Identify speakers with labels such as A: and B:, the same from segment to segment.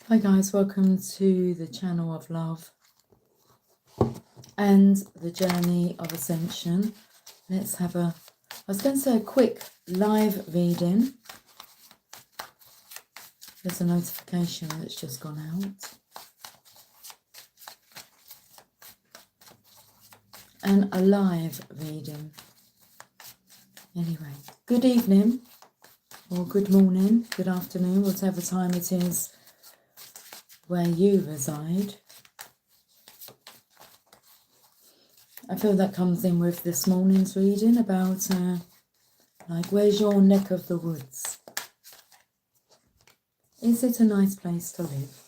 A: Hi guys, welcome to the channel of love and the journey of ascension. Let's have I was going to say a quick live reading. There's a notification that's just gone out. And a live reading. Anyway, good evening or good morning, good afternoon, whatever time it is where you reside. I feel that comes in with this morning's reading about like, where's your neck of the woods? Is it a nice place to live?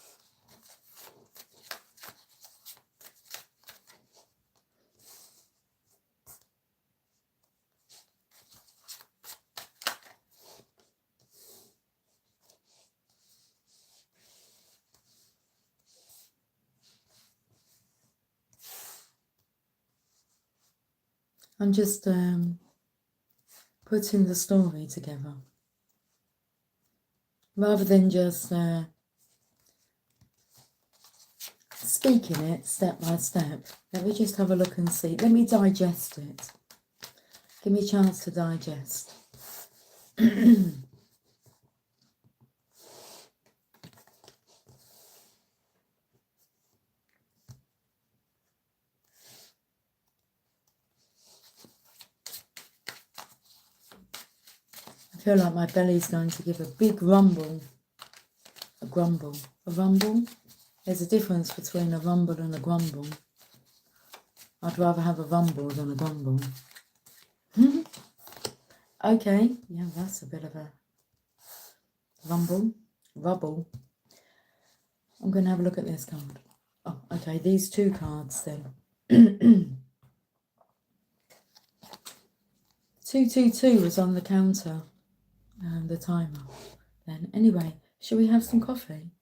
A: I'm just putting the story together. Rather than just speaking it step by step, let me just have a look and see. Let me digest it. Give me a chance to digest. I feel like my belly's going to give a big rumble. A grumble. A rumble? There's a difference between a rumble and a grumble. I'd rather have a rumble than a grumble. Okay, yeah, that's a bit of a rumble. Rubble. I'm going to have a look at this card. Oh, okay, these two cards then. 222 was on the counter. The timer then. Anyway, shall we have some coffee?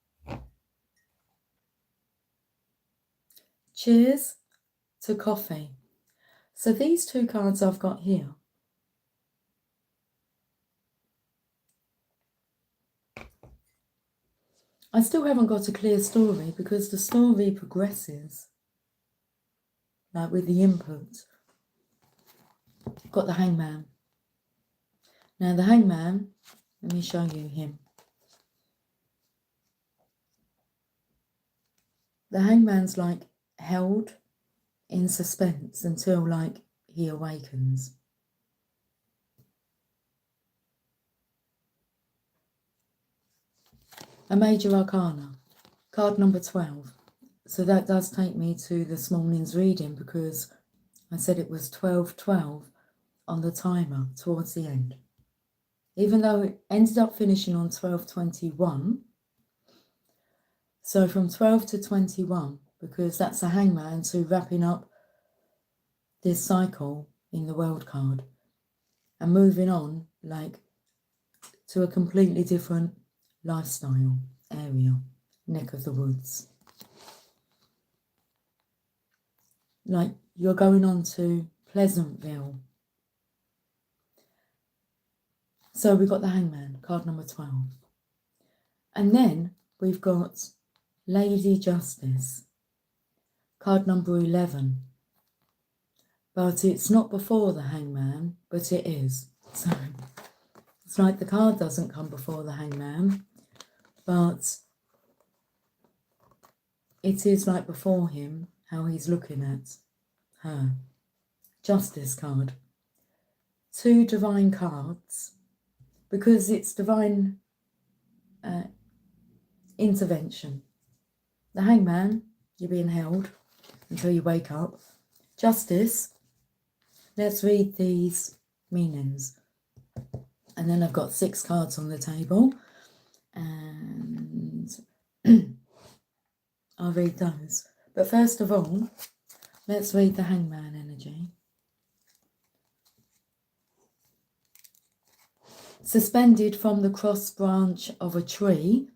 A: Cheers to coffee. So these two cards I've got here, I still haven't got a clear story because the story progresses, like with the input. Got the Hangman. Now the Hangman, let me show you him. The Hangman's like held in suspense until like he awakens. A Major Arcana, card number 12. So that does take me to this morning's reading because I said it was 12:12 on the timer towards the end. Even though it ended up finishing on 12:21. So from 12 to 21, because that's a Hangman to wrapping up this cycle in the World card and moving on like to a completely different lifestyle area, neck of the woods. Like you're going on to Pleasantville. So we've got the Hangman, card number 12. And then we've got Lady Justice, card number 11. But it's not before the Hangman, but it is. So it's like the card doesn't come before the Hangman, but it is like before him, how he's looking at her. Justice card. Two divine cards, because it's divine intervention. The Hangman, you're being held until you wake up. Justice, let's read these meanings. And then I've got 6 cards on the table, and I'll read those. But first of all, let's read the Hangman energy. Suspended from the cross branch of a tree,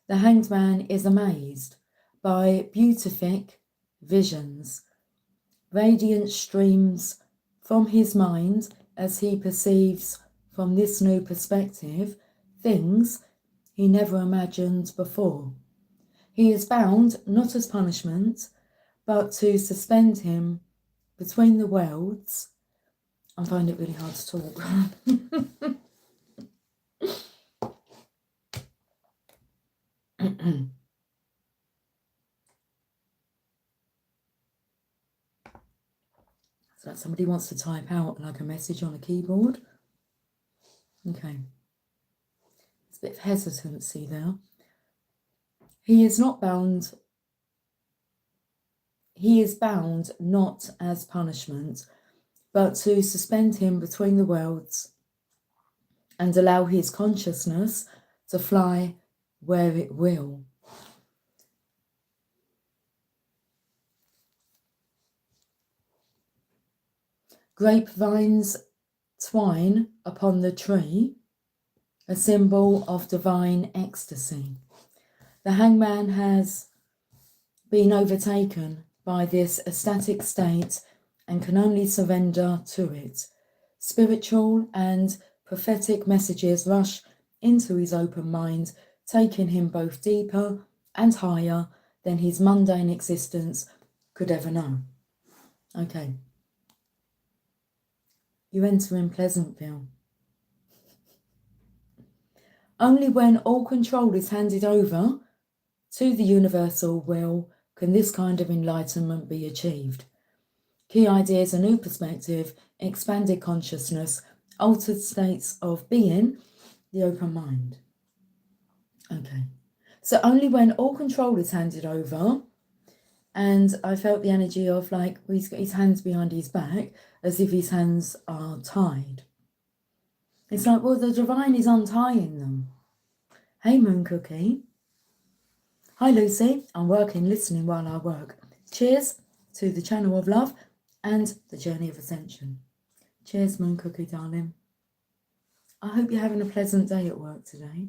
A: the Hanged Man is amazed by beatific visions. Radiant streams from his mind as he perceives from this new perspective things he never imagined before. He is bound not as punishment, but to suspend him between the worlds. I find it really hard to talk. So that somebody wants to type out like a message on a keyboard. Okay. There's a bit of hesitancy there. He is not bound. He is bound not as punishment, but to suspend him between the worlds and allow his consciousness to fly where it will. Grapevines twine upon the tree, a symbol of divine ecstasy. The hangman has been overtaken by this ecstatic state and can only surrender to it. Spiritual and prophetic messages rush into his open mind, taking him both deeper and higher than his mundane existence could ever know. Okay. You enter in Pleasantville. Only when all control is handed over to the universal will can this kind of enlightenment be achieved. Key ideas, a new perspective, expanded consciousness, altered states of being, the open mind. Okay. So only when all control is handed over, and I felt the energy of like he's got his hands behind his back as if his hands are tied. It's like, well, the divine is untying them. Hey, Moon Cookie. Hi, Lucy. I'm working, listening while I work. Cheers to the channel of love and the journey of ascension. Cheers, Moon Cookie, darling. I hope you're having a pleasant day at work today.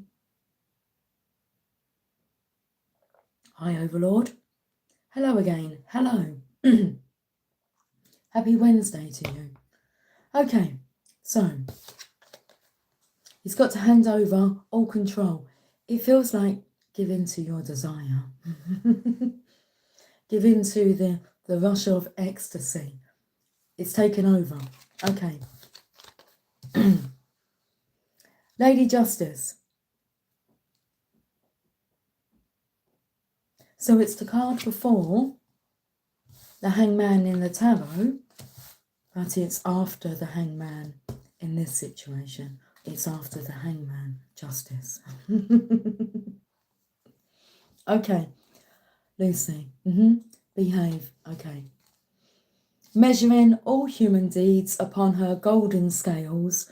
A: Hi, Overlord. Hello again. Hello. Happy Wednesday to you. Okay, so he's got to hand over all control. It feels like give in to your desire. Give in to the rush of ecstasy. It's taken over. Okay. Lady Justice. So it's the card before the hangman in the tarot, but it's after the hangman in this situation. It's after the hangman, Justice. Okay, Lucy. Behave. Okay. Measuring all human deeds upon her golden scales,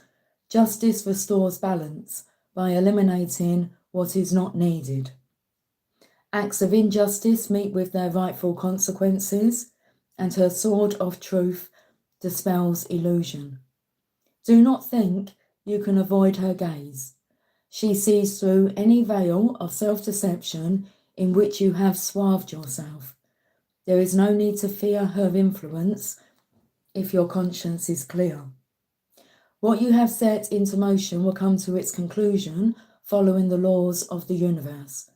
A: Justice restores balance by eliminating what is not needed. Acts of injustice meet with their rightful consequences, and her sword of truth dispels illusion. Do not think you can avoid her gaze. She sees through any veil of self-deception in which you have swathed yourself. There is no need to fear her influence if your conscience is clear. What you have set into motion will come to its conclusion following the laws of the universe.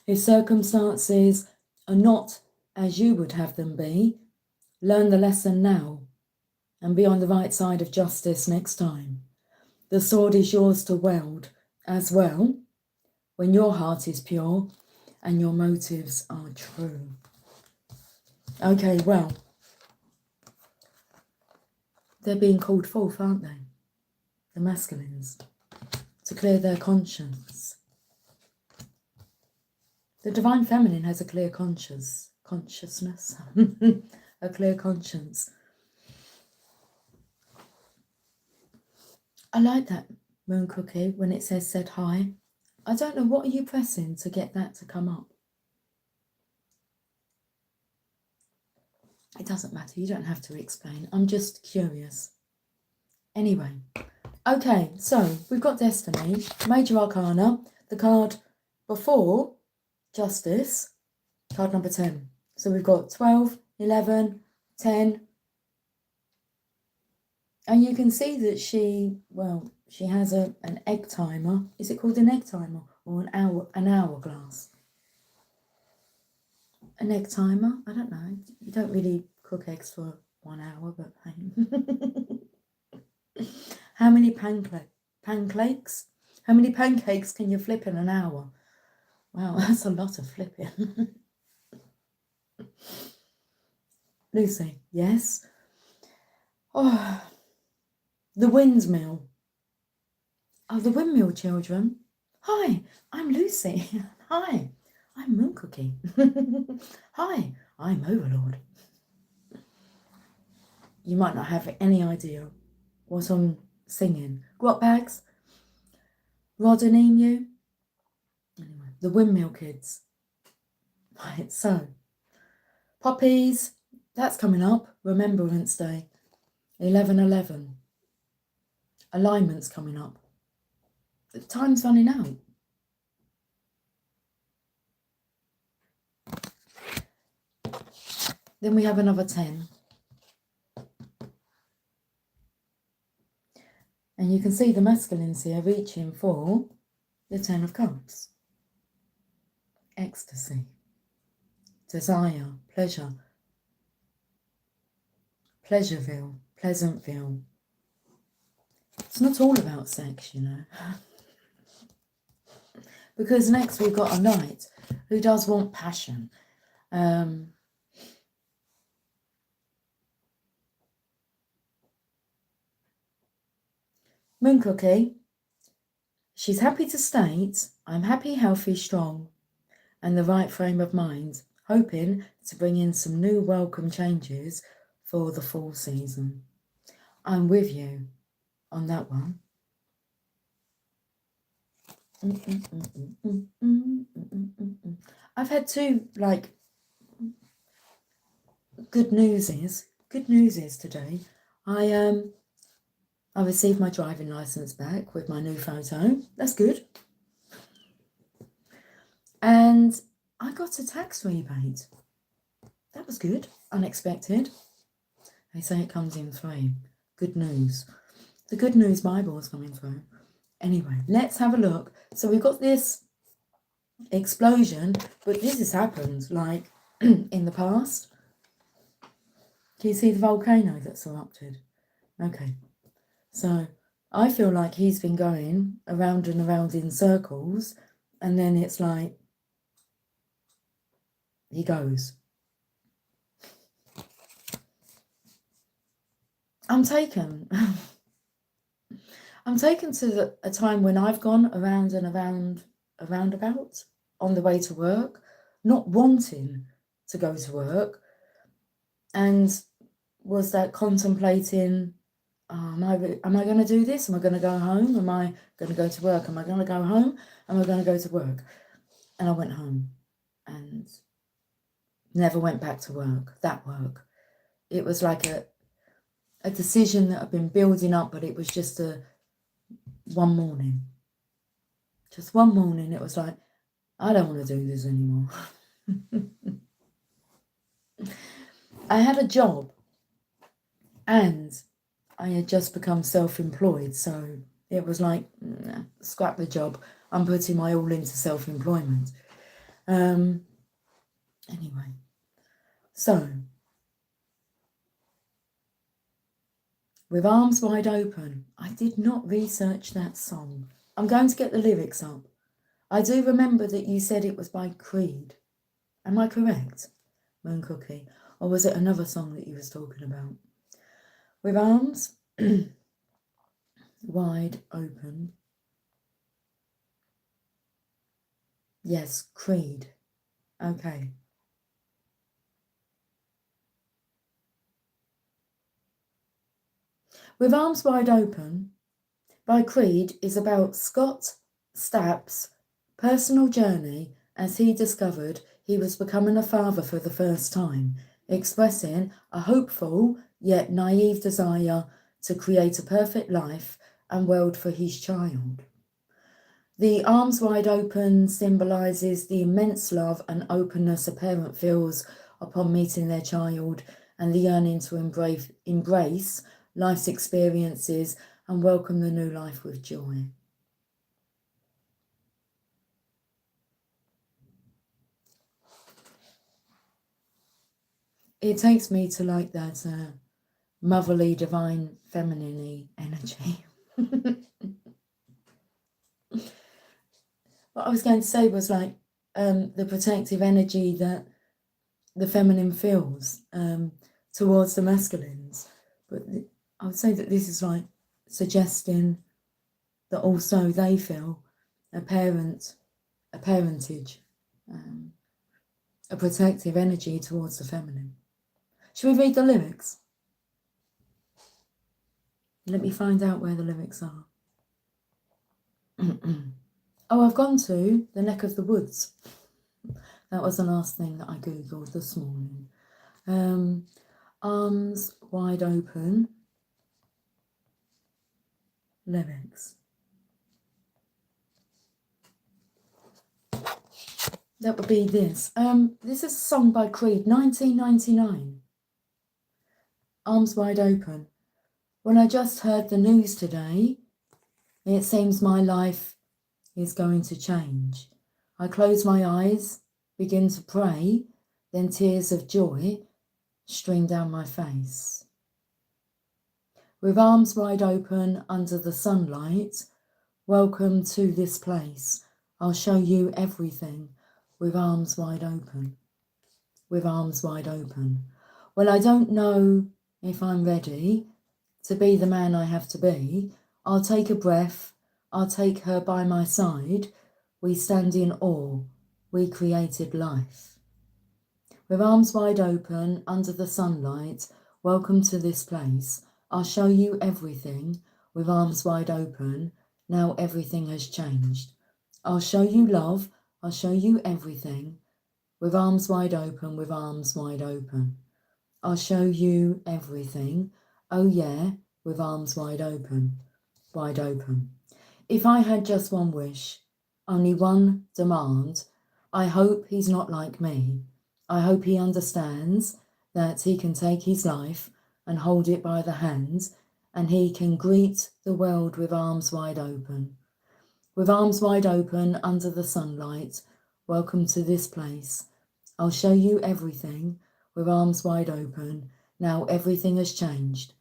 A: If circumstances are not as you would have them be, learn the lesson now and be on the right side of justice next time. The sword is yours to wield as well when your heart is pure and your motives are true. Okay, well, they're being called forth, aren't they? The masculines, to clear their conscience. The divine feminine has a clear consciousness, a clear conscience. I like that, Moon Cookie, when it said hi. I don't know, what are you pressing to get that to come up? It doesn't matter, you don't have to explain. I'm just curious. Anyway, okay, so we've got Destiny, Major Arcana, the card before Justice, card number 10. So we've got 12, 11, 10. And you can see that she has an egg timer. Is it called an egg timer or an hourglass? An egg timer. I don't know. You don't really cook eggs for 1 hour, but hey. How many pancakes? How many pancakes can you flip in an hour? Wow, that's a lot of flipping. Lucy, yes. Oh, the windmill. Oh, the windmill children. Hi, I'm Lucy. Hi, I'm Moon Cookie. Hi, I'm Overlord. You might not have any idea what I'm singing. Grot bags, Rod and Emu. Anyway, the windmill kids. Right, so poppies, that's coming up. Remembrance Day, 11/11. Alignment's coming up. The time's running out. Then we have another 10. And you can see the masculines here reaching for the 10 of Cups. Ecstasy, desire, pleasure, Pleasureville, Pleasantville. It's not all about sex, you know. Because next we've got a knight who does want passion. Moon Cookie, she's happy to state, I'm happy, healthy, strong, and the right frame of mind, hoping to bring in some new welcome changes for the fall season. I'm with you on that one. I've had two, good news is today. I received my driving license back with my new photo. That's good. And I got a tax rebate. That was good. Unexpected. They say it comes in 3. Good news. The Good News Bible is coming through. Anyway, let's have a look. So we've got this explosion, but this has happened in the past. Can you see the volcano that's erupted? Okay. So I feel like he's been going around and around in circles, and then it's like he goes. I'm taken. I'm taken to a time when I've gone around and around a roundabout on the way to work, not wanting to go to work, and was that contemplating, am I going to do this? Am I going to go home? Am I going to go to work? Am I going to go home? Am I going to go to work? And I went home and never went back to work, that work. It was like a decision that had been building up, but it was just one morning. Just one morning, it was like, I don't want to do this anymore. I had a job and I had just become self-employed, so it was like, scrap the job. I'm putting my all into self-employment. Anyway, so with arms wide open, I did not research that song. I'm going to get the lyrics up. I do remember that you said it was by Creed. Am I correct, Moon Cookie? Or was it another song that you was talking about? With arms wide open. Yes, Creed. Okay. With Arms Wide Open by Creed is about Scott Stapp's personal journey as he discovered he was becoming a father for the first time, expressing a hopeful yet naive desire to create a perfect life and world for his child. The arms wide open symbolises the immense love and openness a parent feels upon meeting their child and the yearning to embrace life's experiences and welcome the new life with joy. it takes me to like that motherly, divine, feminine energy. What I was going to say was like the protective energy that the feminine feels towards the masculines. But I would say that this is like suggesting that also they feel a parentage, a protective energy towards the feminine. Should we read the lyrics? Let me find out where the lyrics are. Oh, I've gone to the neck of the woods. That was the last thing that I googled this morning. Arms wide open. Lyrics. That would be this. This is a song by Creed, 1999. Arms wide open. When I just heard the news today, it seems my life is going to change. I close my eyes, begin to pray, then tears of joy stream down my face. With arms wide open under the sunlight, welcome to this place. I'll show you everything with arms wide open. With arms wide open. Well, I don't know if I'm ready to be the man I have to be. I'll take a breath. I'll take her by my side. We stand in awe. We created life. With arms wide open under the sunlight, welcome to this place. I'll show you everything with arms wide open. Now everything has changed. I'll show you love. I'll show you everything with arms wide open, with arms wide open. I'll show you everything. Oh yeah, with arms wide open, wide open. If I had just one wish, only one demand, I hope he's not like me. I hope he understands that he can take his life and hold it by the hand, and he can greet the world with arms wide open. With arms wide open under the sunlight, welcome to this place. I'll show you everything with arms wide open. Now everything has changed.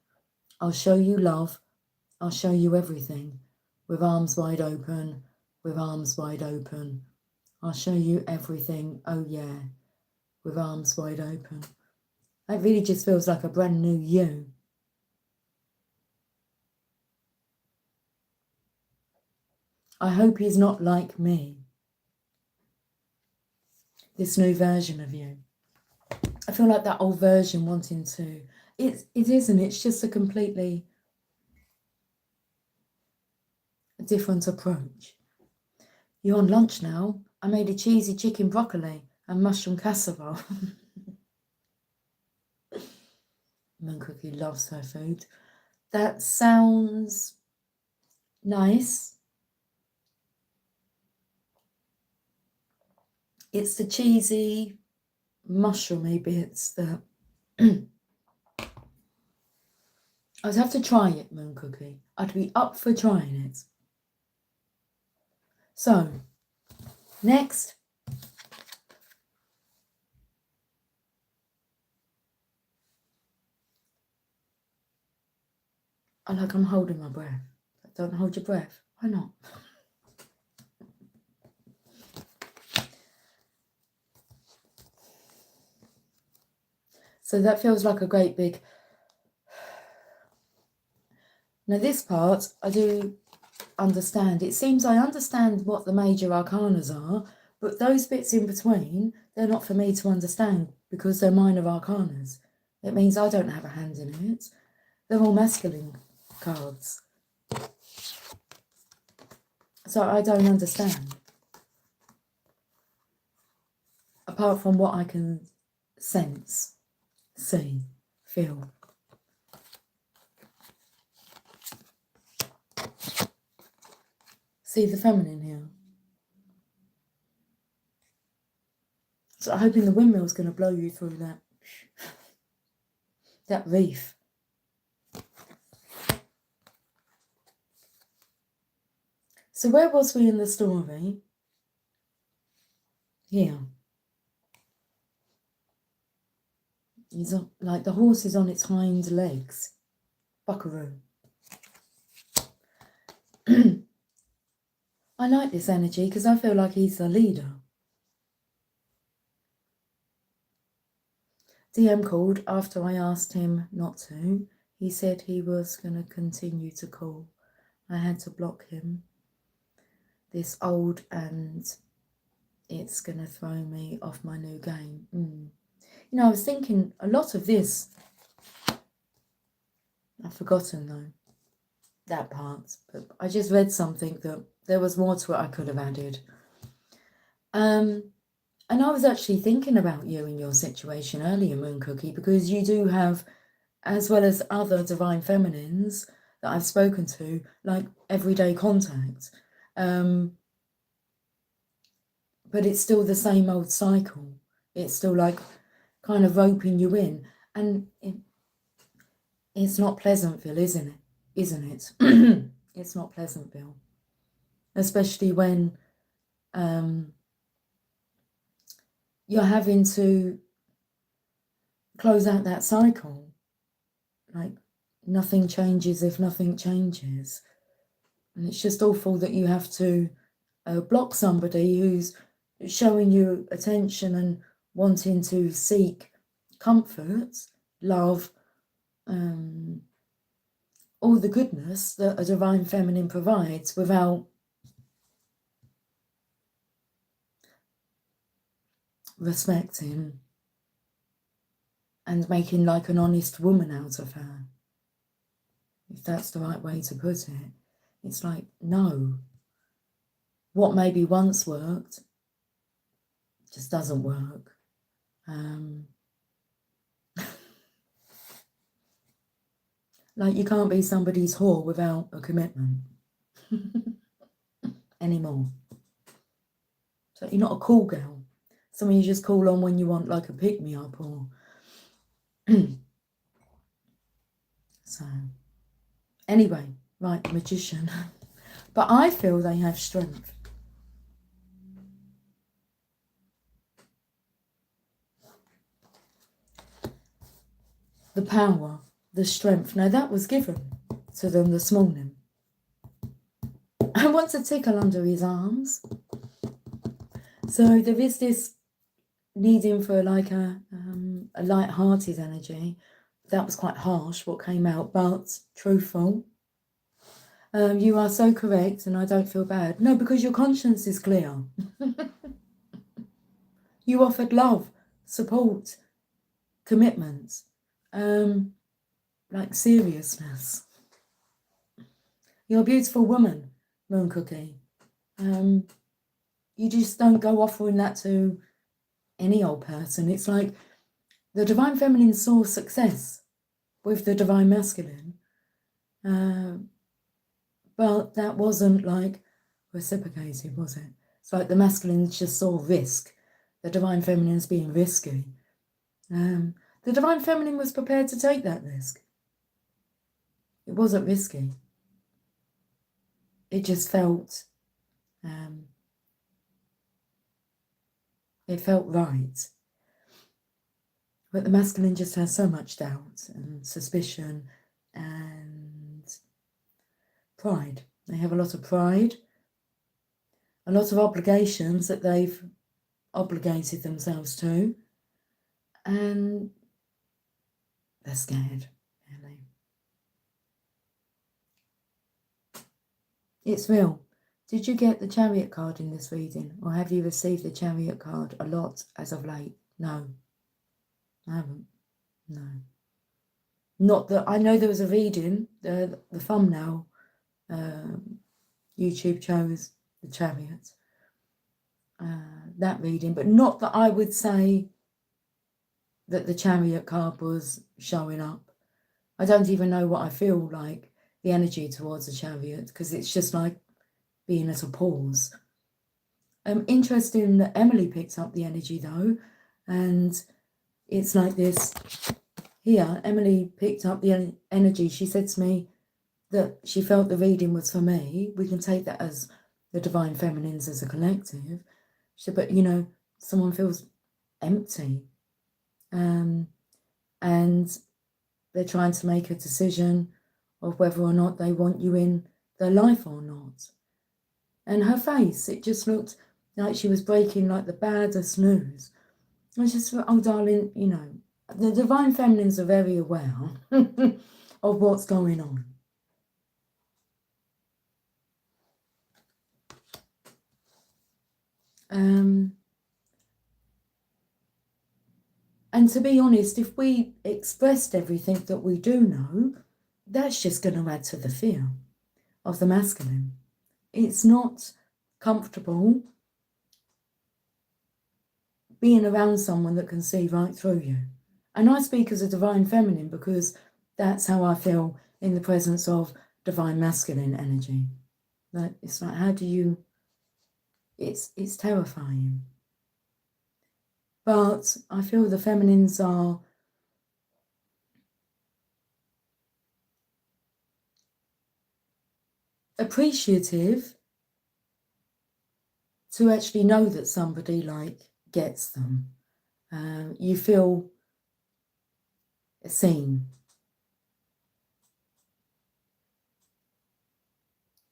A: I'll show you love. I'll show you everything with arms wide open, with arms wide open. I'll show you everything, oh yeah, with arms wide open. That really just feels like a brand new you. I hope he's not like me. This new version of you. I feel like that old version wanting to... It isn't. It's just a completely different approach. You're on lunch now. I made a cheesy chicken broccoli and mushroom casserole. Moon Cookie loves her food. That sounds nice. It's the cheesy, mushroomy bits that... I'd have to try it, Moon Cookie. I'd be up for trying it. So, next. I'm holding my breath. Don't hold your breath. Why not? So that feels like a great big... Now this part, I do understand. It seems I understand what the major arcanas are, but those bits in between, they're not for me to understand because they're minor arcanas. It means I don't have a hand in it. They're all masculine cards. So I don't understand. Apart from what I can sense, see, feel. See the feminine here. So I'm hoping the windmill's going to blow you through that reef. So where was we in the story? Here. He's like the horse is on its hind legs. Buckaroo. I like this energy because I feel like he's the leader. DM called after I asked him not to. He said he was going to continue to call. I had to block him. This old and it's going to throw me off my new game. You know, I was thinking a lot of this. I've forgotten though, that part. But I just read something that there was more to it I could have added. And I was actually thinking about you and your situation earlier, Moon Cookie, because you do have, as well as other divine feminines that I've spoken to, like everyday contact. But it's still the same old cycle. It's still like kind of roping you in. And it's not Pleasantville, isn't it? Isn't it? It's not Pleasantville. Especially when you're having to close out that cycle. Like, nothing changes if nothing changes. And it's just awful that you have to block somebody who's showing you attention and wanting to seek comfort, love, all the goodness that a divine feminine provides without respecting and making like an honest woman out of her. If that's the right way to put it. It's like, no. What maybe once worked just doesn't work. Like, you can't be somebody's whore without a commitment anymore. So you're not a cool girl. Someone you just call on when you want like a pick-me-up or... So, anyway, right, the Magician. But I feel they have strength. The power, the strength. Now that was given to them this morning. I want to tickle under his arms. So there is this needing for like a light-hearted energy. That was quite harsh, what came out, but truthful. You are so correct, and I don't feel bad. No, because your conscience is clear. You offered love, support, commitment, like seriousness. You're a beautiful woman, Moon Cookie. You just don't go offering that to any old person. It's like the divine feminine saw success with the divine masculine, but that wasn't like reciprocated, was it? It's like the masculine just saw risk, the divine feminine's being risky. The divine feminine was prepared to take that risk. It wasn't risky. It just felt, it felt right. But the masculine just has so much doubt and suspicion and pride. They have a lot of pride, a lot of obligations that they've obligated themselves to, and they're scared, really. It's real. Did you get the Chariot card in this reading, or have you received the Chariot card a lot as of late? No. I haven't. No. Not that I know there was a reading, the thumbnail YouTube chose the Chariot, that reading, but not that I would say that the Chariot card was showing up. I don't even know what I feel like, the energy towards the Chariot, because it's just like being at a pause. Interesting that Emily picked up the energy though, and it's like this here. Emily picked up the energy. She said to me that she felt the reading was for me. We can take that as the divine feminines as a collective. She said, but you know, someone feels empty. and they're trying to make a decision of whether or not they want you in their life or not. And her face, it just looked like she was breaking like the baddest news. I just thought, oh darling, you know, the divine feminines are very aware of what's going on. And to be honest, if we expressed everything that we do know, that's just going to add to the fear of the masculine. It's not comfortable being around someone that can see right through you. And I speak as a divine feminine because that's how I feel in the presence of divine masculine energy. That it's like, how do you... It's terrifying. But I feel the feminines are appreciative to actually know that somebody like gets them. You feel seen.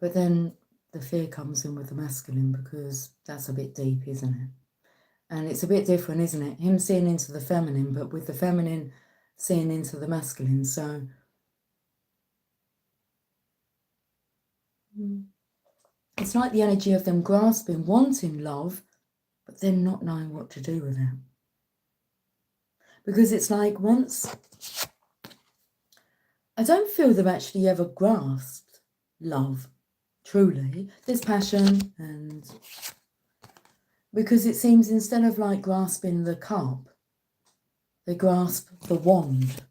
A: But then the fear comes in with the masculine because that's a bit deep, isn't it? And it's a bit different, isn't it? Him seeing into the feminine, but with the feminine seeing into the masculine. So it's like the energy of them grasping, wanting love, but then not knowing what to do with it. Because it's like once... I don't feel they've actually ever grasped love, truly. There's passion and... Because it seems instead of like grasping the cup, they grasp the wand.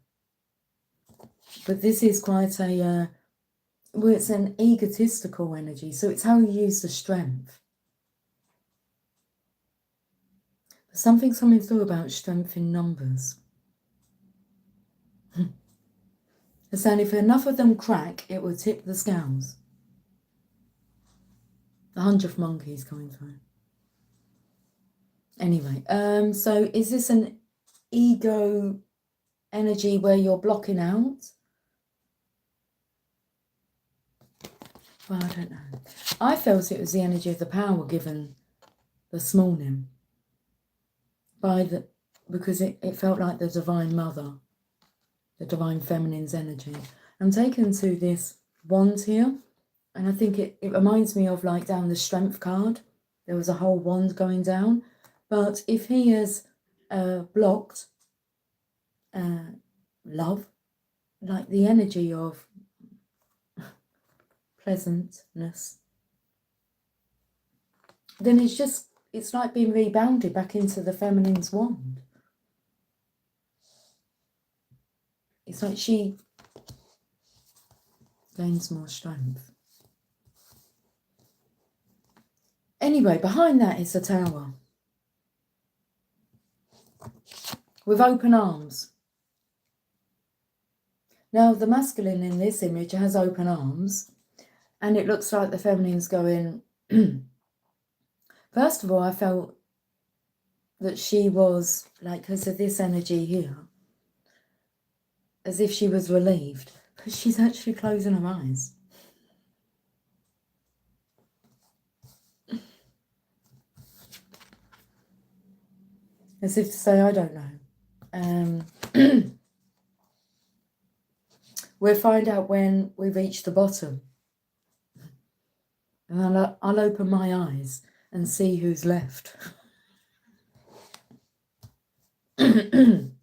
A: But this is quite a... well, it's an egotistical energy, so it's how you use the strength. There's something coming through about strength in numbers. They're saying if enough of them crack, it will tip the scales. The 100th monkey is coming through. Anyway, so is this an ego energy where you're blocking out? Well, I don't know. I felt it was the energy of the power given this morning because it felt like the divine mother, the divine feminine's energy. I'm taken to this wand here, and I think it reminds me of like down the strength card. There was a whole wand going down. But if he has blocked love, like the energy of pleasantness, then it's like being rebounded back into the feminine's wand. It's like she gains more strength. Anyway, behind that is the tower with open arms. Now, the masculine in this image has open arms, and it looks like the feminine's going... First of all, I felt that she was, like, because of this energy here, as if she was relieved, but she's actually closing her eyes. As if to say, I don't know. We'll find out when we reach the bottom. And I'll open my eyes and see who's left. Moon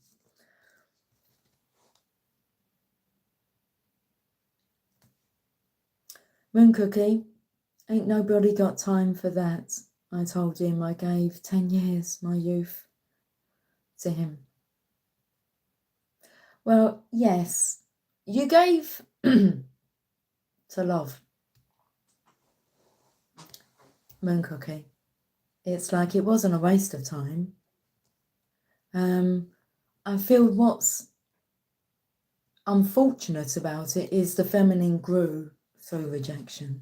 A: Cookie, ain't nobody got time for that. I told him I gave 10 years, my youth, to him. Well, yes, you gave to love. Moon Cookie. It's like it wasn't a waste of time. I feel what's unfortunate about it is the feminine grew through rejection.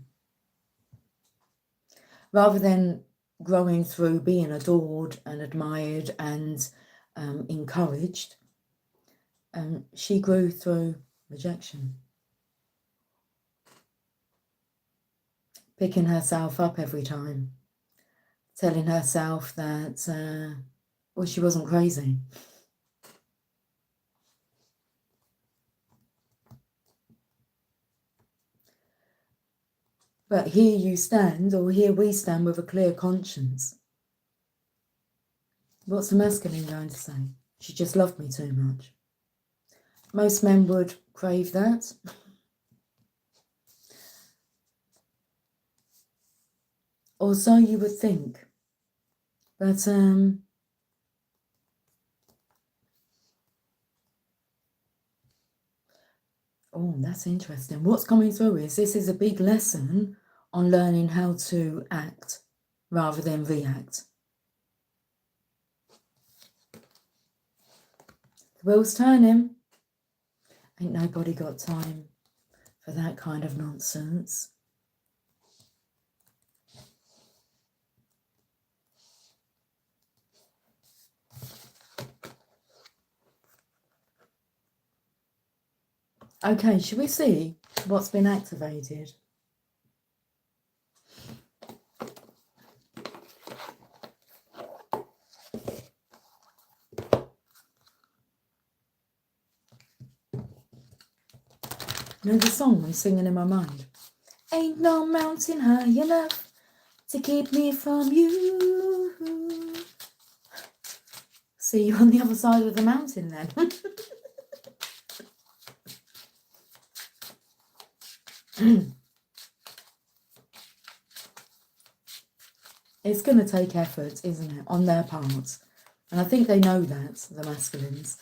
A: Rather than growing through being adored and admired and encouraged, she grew through rejection. Picking herself up every time. Telling herself that, well, she wasn't crazy. But here you stand, or here we stand with a clear conscience. What's the masculine going to say? She just loved me too much. Most men would crave that. Or so you would think. But, oh, that's interesting. What's coming through is this is a big lesson on learning how to act rather than react. The wheel's turning. Ain't nobody got time for that kind of nonsense. Okay, should we see what's been activated? You know the song I'm singing in my mind? Ain't no mountain high enough to keep me from you. See you on the other side of the mountain then. It's going to take effort, isn't it, on their part. And I think they know that, the masculines.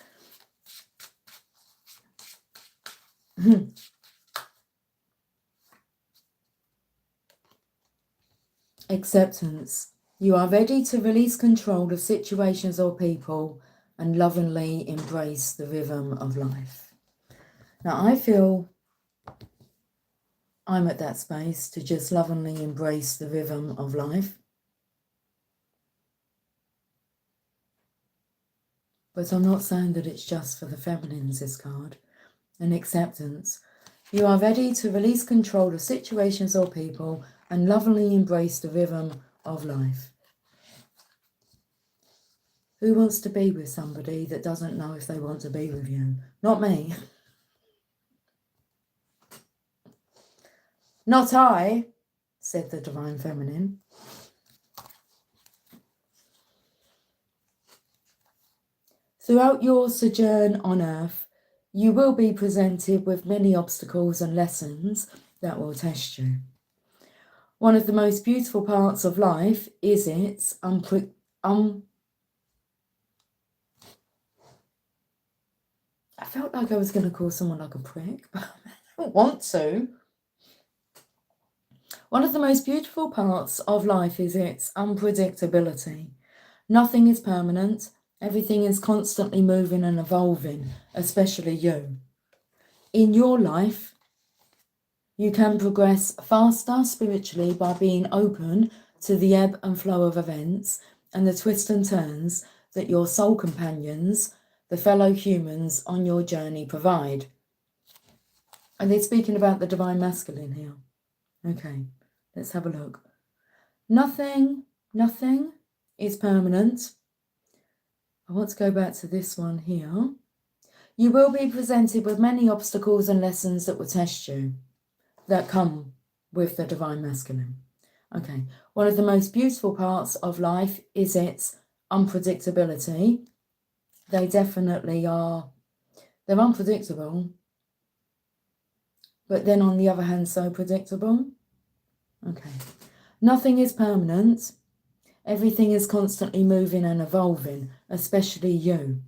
A: Acceptance. You are ready to release control of situations or people and lovingly embrace the rhythm of life. Now, I feel I'm at that space to just lovingly embrace the rhythm of life. But I'm not saying that it's just for the feminines, this card. And acceptance. You are ready to release control of situations or people and lovingly embrace the rhythm of life. Who wants to be with somebody that doesn't know if they want to be with you? Not me. Not I, said the Divine Feminine. Throughout your sojourn on earth, you will be presented with many obstacles and lessons that will test you. One of the most beautiful parts of life is its I felt like I was going to call someone like a prick, but I don't want to. One of the most beautiful parts of life is its unpredictability. Nothing is permanent. Everything is constantly moving and evolving, especially you. In your life, you can progress faster spiritually by being open to the ebb and flow of events and the twists and turns that your soul companions, the fellow humans on your journey, provide. And they're speaking about the Divine Masculine here. Okay, let's have a look. Nothing is permanent. I want to go back to this one here. You will be presented with many obstacles and lessons that will test you, that come with the Divine Masculine. Okay, one of the most beautiful parts of life is its unpredictability. They definitely are. They're unpredictable, but then on the other hand, so predictable. Okay. Nothing is permanent. Everything is constantly moving and evolving, especially you.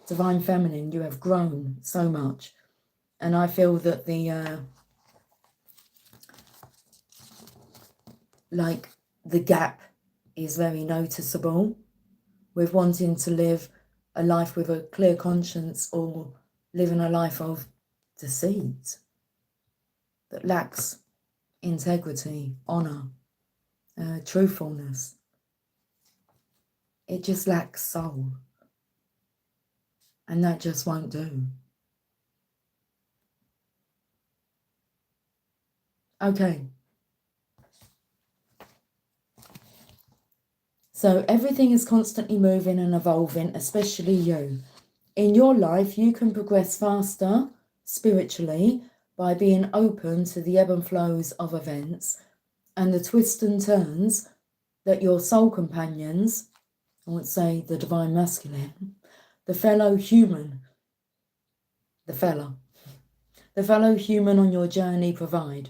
A: Divine Feminine, you have grown so much. And I feel that the gap is very noticeable with wanting to live a life with a clear conscience or living a life of deceit that lacks integrity, honour, truthfulness. It just lacks soul. And that just won't do. Okay. So everything is constantly moving and evolving, especially you. In your life, you can progress faster spiritually by being open to the ebb and flows of events and the twists and turns that your soul companions, I would say the divine masculine, the fellow human on your journey provide.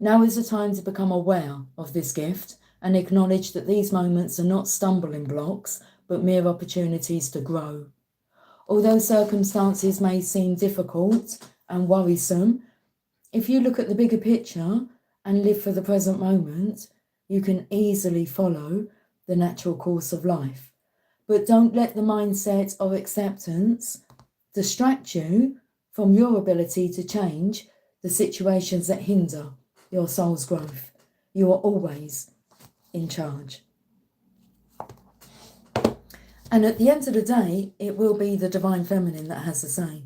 A: Now is the time to become aware of this gift and acknowledge that these moments are not stumbling blocks, but mere opportunities to grow. Although circumstances may seem difficult and worrisome, if you look at the bigger picture and live for the present moment, you can easily follow the natural course of life. But don't let the mindset of acceptance distract you from your ability to change the situations that hinder your soul's growth. You are always in charge. And at the end of the day, it will be the divine feminine that has the say.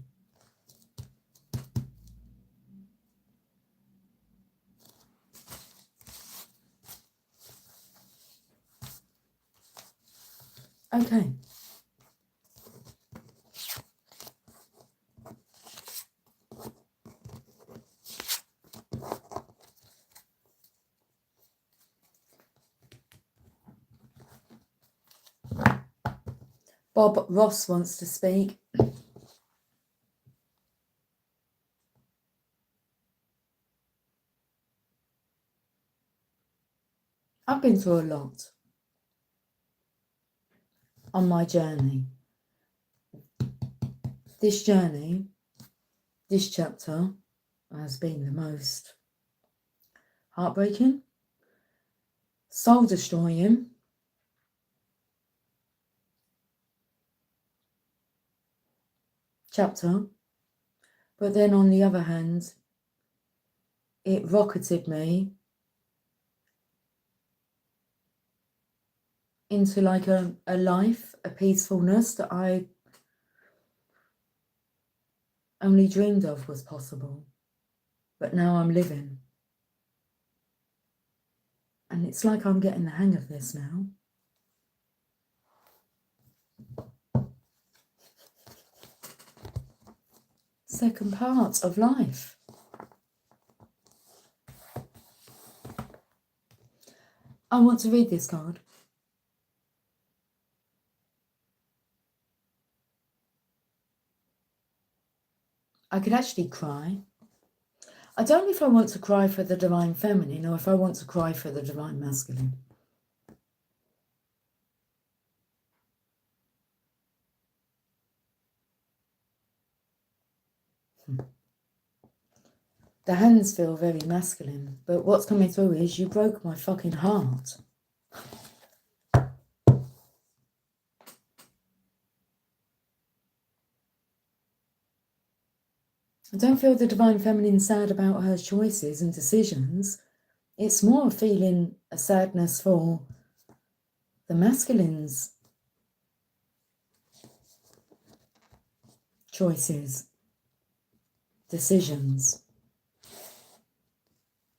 A: Okay. Bob Ross wants to speak. I've been through a lot on my journey. This journey, this chapter, has been the most heartbreaking, soul-destroying, chapter. But then on the other hand, it rocketed me into like a life, a peacefulness that I only dreamed of was possible. But now I'm living. And it's like I'm getting the hang of this now. Second part of life. I want to read this card. I could actually cry. I don't know if I want to cry for the divine feminine or if I want to cry for the divine masculine. The hands feel very masculine, but what's coming through is you broke my fucking heart. I don't feel the divine feminine sad about her choices and decisions. It's more feeling a sadness for the masculine's choices, decisions.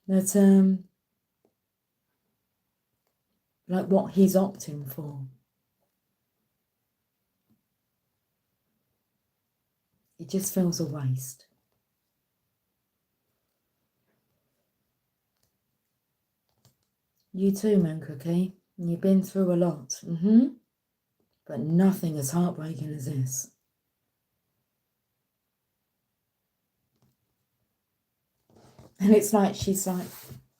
A: That, like what he's opting for. It just feels a waste. You too, Moon Cookie. You've been through a lot. But nothing as heartbreaking as this. And it's like, she's like,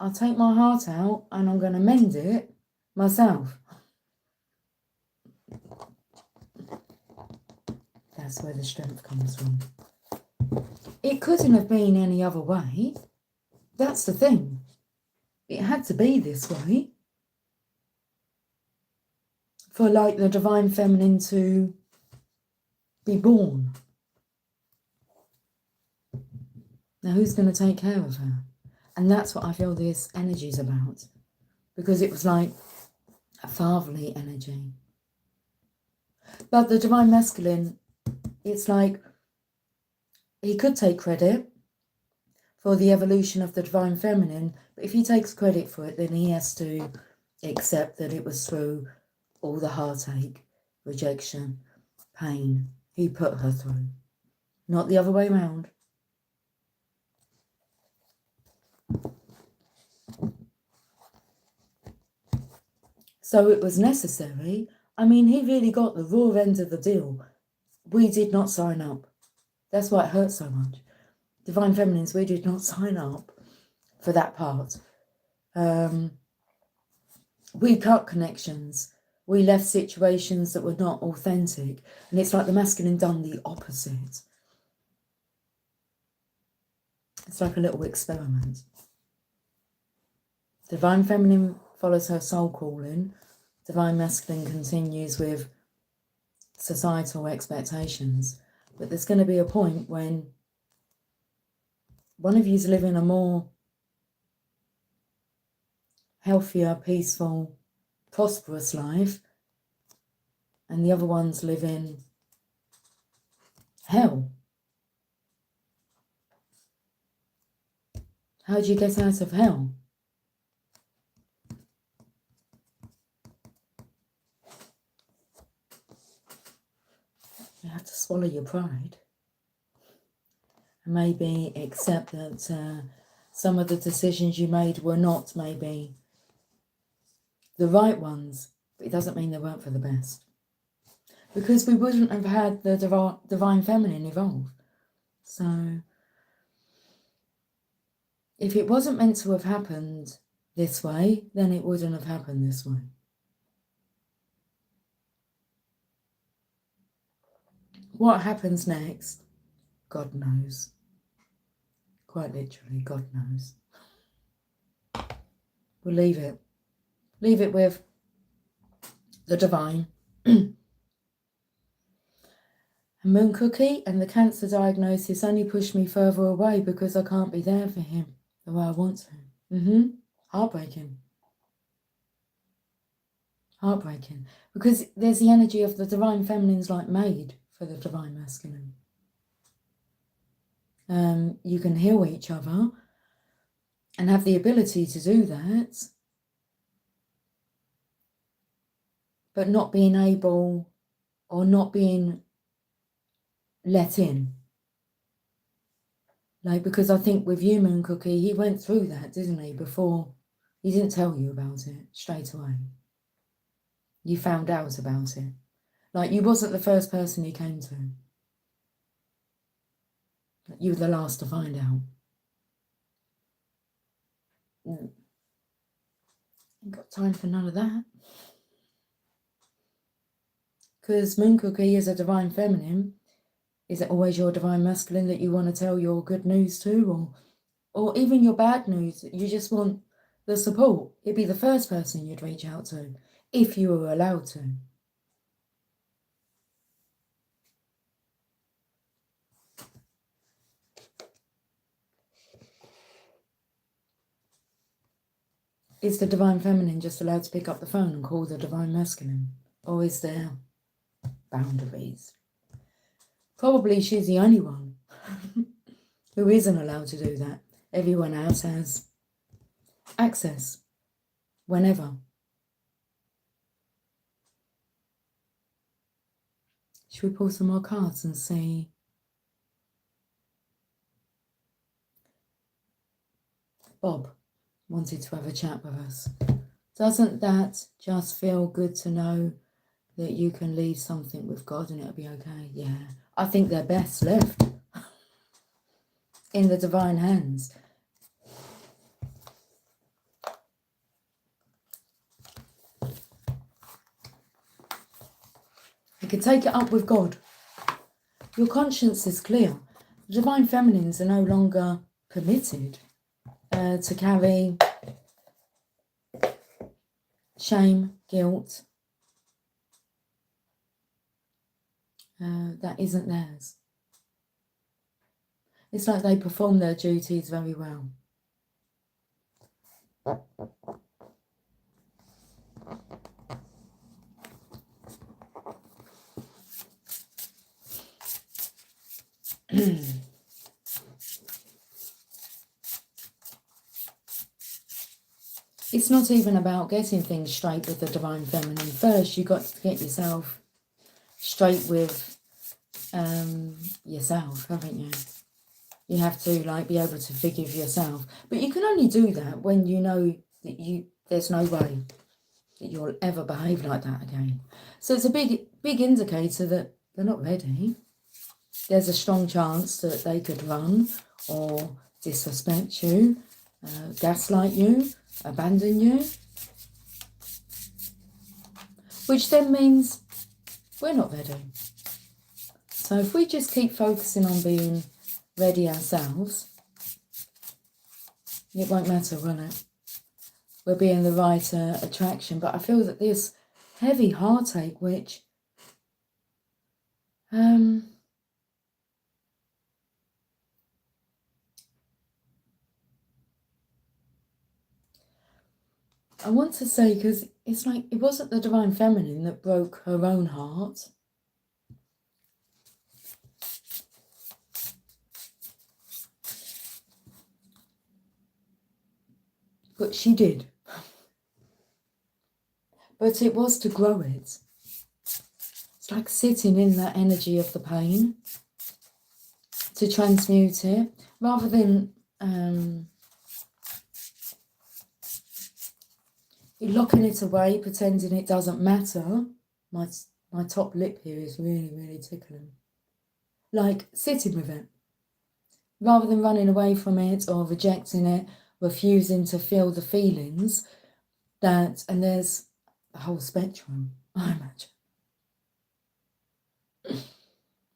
A: I'll take my heart out and I'm going to mend it myself. That's where the strength comes from. It couldn't have been any other way. That's the thing. It had to be this way. For like the divine feminine to be born. Now who's going to take care of her? And that's what I feel this energy is about. Because it was like a fatherly energy. But the divine masculine, it's like he could take credit for the evolution of the divine feminine. But if he takes credit for it, then he has to accept that it was through all the heartache, rejection, pain he put her through, not the other way around. So it was necessary. I mean, he really got the raw end of the deal. We did not sign up. That's why it hurts so much. Divine Feminines, we did not sign up for that part. We cut connections. We left situations that were not authentic. And it's like the masculine done the opposite. It's like a little experiment. Divine Feminine follows her soul calling. Divine Masculine continues with societal expectations. But there's going to be a point when one of you is living a more healthier, peaceful, prosperous life, and the other one's living hell. How do you get out of hell? You have to swallow your pride. And maybe accept that some of the decisions you made were not maybe the right ones, but it doesn't mean they weren't for the best. Because we wouldn't have had the divine feminine evolve. So if it wasn't meant to have happened this way, then it wouldn't have happened this way. What happens next, God knows. Quite literally, God knows. We'll leave it. Leave it with the divine. Moon Cookie and the cancer diagnosis only pushed me further away because I can't be there for him the way I want to. Heartbreaking. Heartbreaking. Because there's the energy of the divine feminine's like made for the divine masculine. You can heal each other and have the ability to do that, but not being able or not being let in. Like, because I think with you, Moon Cookie, he went through that, didn't he, before? He didn't tell you about it straight away. You found out about it. Like, you wasn't the first person he came to. You were the last to find out. Ain't got time for none of that. Because Moon Cookie is a divine feminine. Is it always your divine masculine that you want to tell your good news to? Or even your bad news? You just want the support. It'd be the first person you'd reach out to, if you were allowed to. Is the divine feminine just allowed to pick up the phone and call the divine masculine? Or is there boundaries? Probably she's the only one who isn't allowed to do that. Everyone else has access whenever. Should we pull some more cards and see? Bob wanted to have a chat with us. Doesn't that just feel good to know that you can leave something with God and it'll be okay? Yeah. I think they're best left in the divine hands. You can take it up with God. Your conscience is clear. The divine feminines are no longer permitted to carry shame, guilt. That isn't theirs. It's like they perform their duties very well. It's not even about getting things straight with the Divine Feminine. First, you got to get yourself straight with yourself, haven't you? You have to like be able to forgive yourself. But you can only do that when you know that there's no way that you'll ever behave like that again. So it's a big indicator that they're not ready. There's a strong chance that they could run or disrespect you, gaslight you, abandon you. Which then means we're not ready. So if we just keep focusing on being ready ourselves, it won't matter, will it? We'll be in the right attraction. But I feel that this heavy heartache, which I want to say, because it's like it wasn't the Divine Feminine that broke her own heart. But she did. But it was to grow it. It's like sitting in that energy of the pain to transmute it, rather than locking it away, pretending it doesn't matter. My top lip here is really, really tickling. Like sitting with it, rather than running away from it or rejecting it, refusing to feel the feelings. And there's the whole spectrum, I imagine.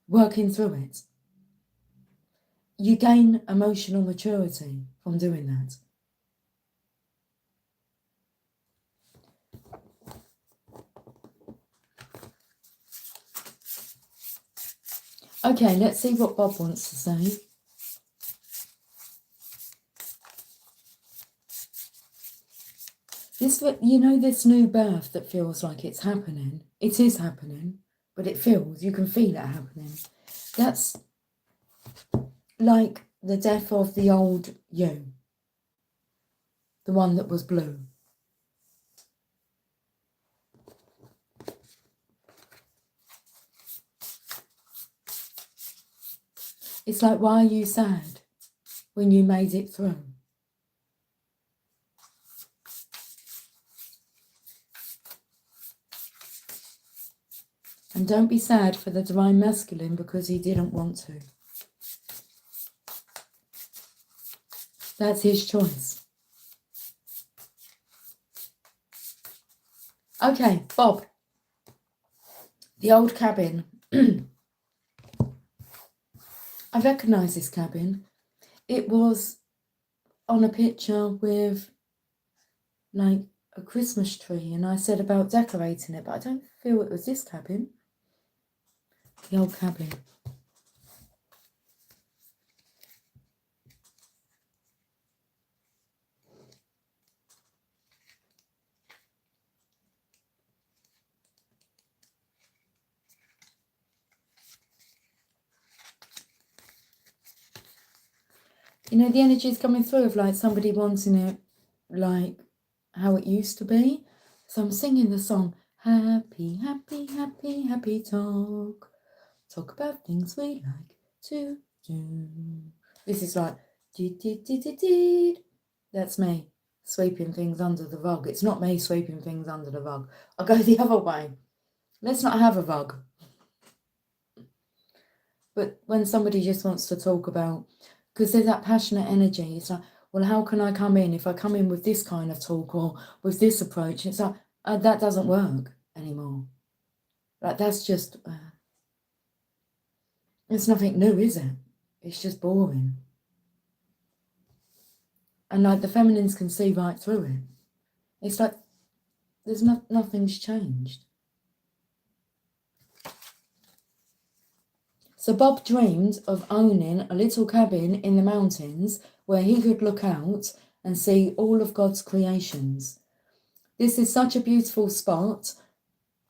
A: Working through it. You gain emotional maturity from doing that. Okay, let's see what Bob wants to say. This new birth that feels like it's happening. It is happening, but you can feel it happening. That's like the death of the old you. The one that was blue. It's like, why are you sad when you made it through? And don't be sad for the Divine Masculine because he didn't want to. That's his choice. Okay, Bob. The old cabin. I recognise this cabin. It was on a picture with like a Christmas tree, and I said about decorating it, but I don't feel it was this cabin. The old cabin. You know, the energy is coming through of like somebody wanting it like how it used to be. So I'm singing the song, happy, happy, happy, happy talk. Talk about things we like to do. This is like, that's me sweeping things under the rug. It's not me sweeping things under the rug. I'll go the other way. Let's not have a rug. But when somebody just wants to talk about, because there's that passionate energy, it's like, well, how can I come in if I come in with this kind of talk or with this approach? It's like, that doesn't work anymore. Like, that's just, it's nothing new, is it? It's just boring. And like the feminines can see right through it. It's like, there's nothing's changed. So Bob dreamed of owning a little cabin in the mountains where he could look out and see all of God's creations. This is such a beautiful spot.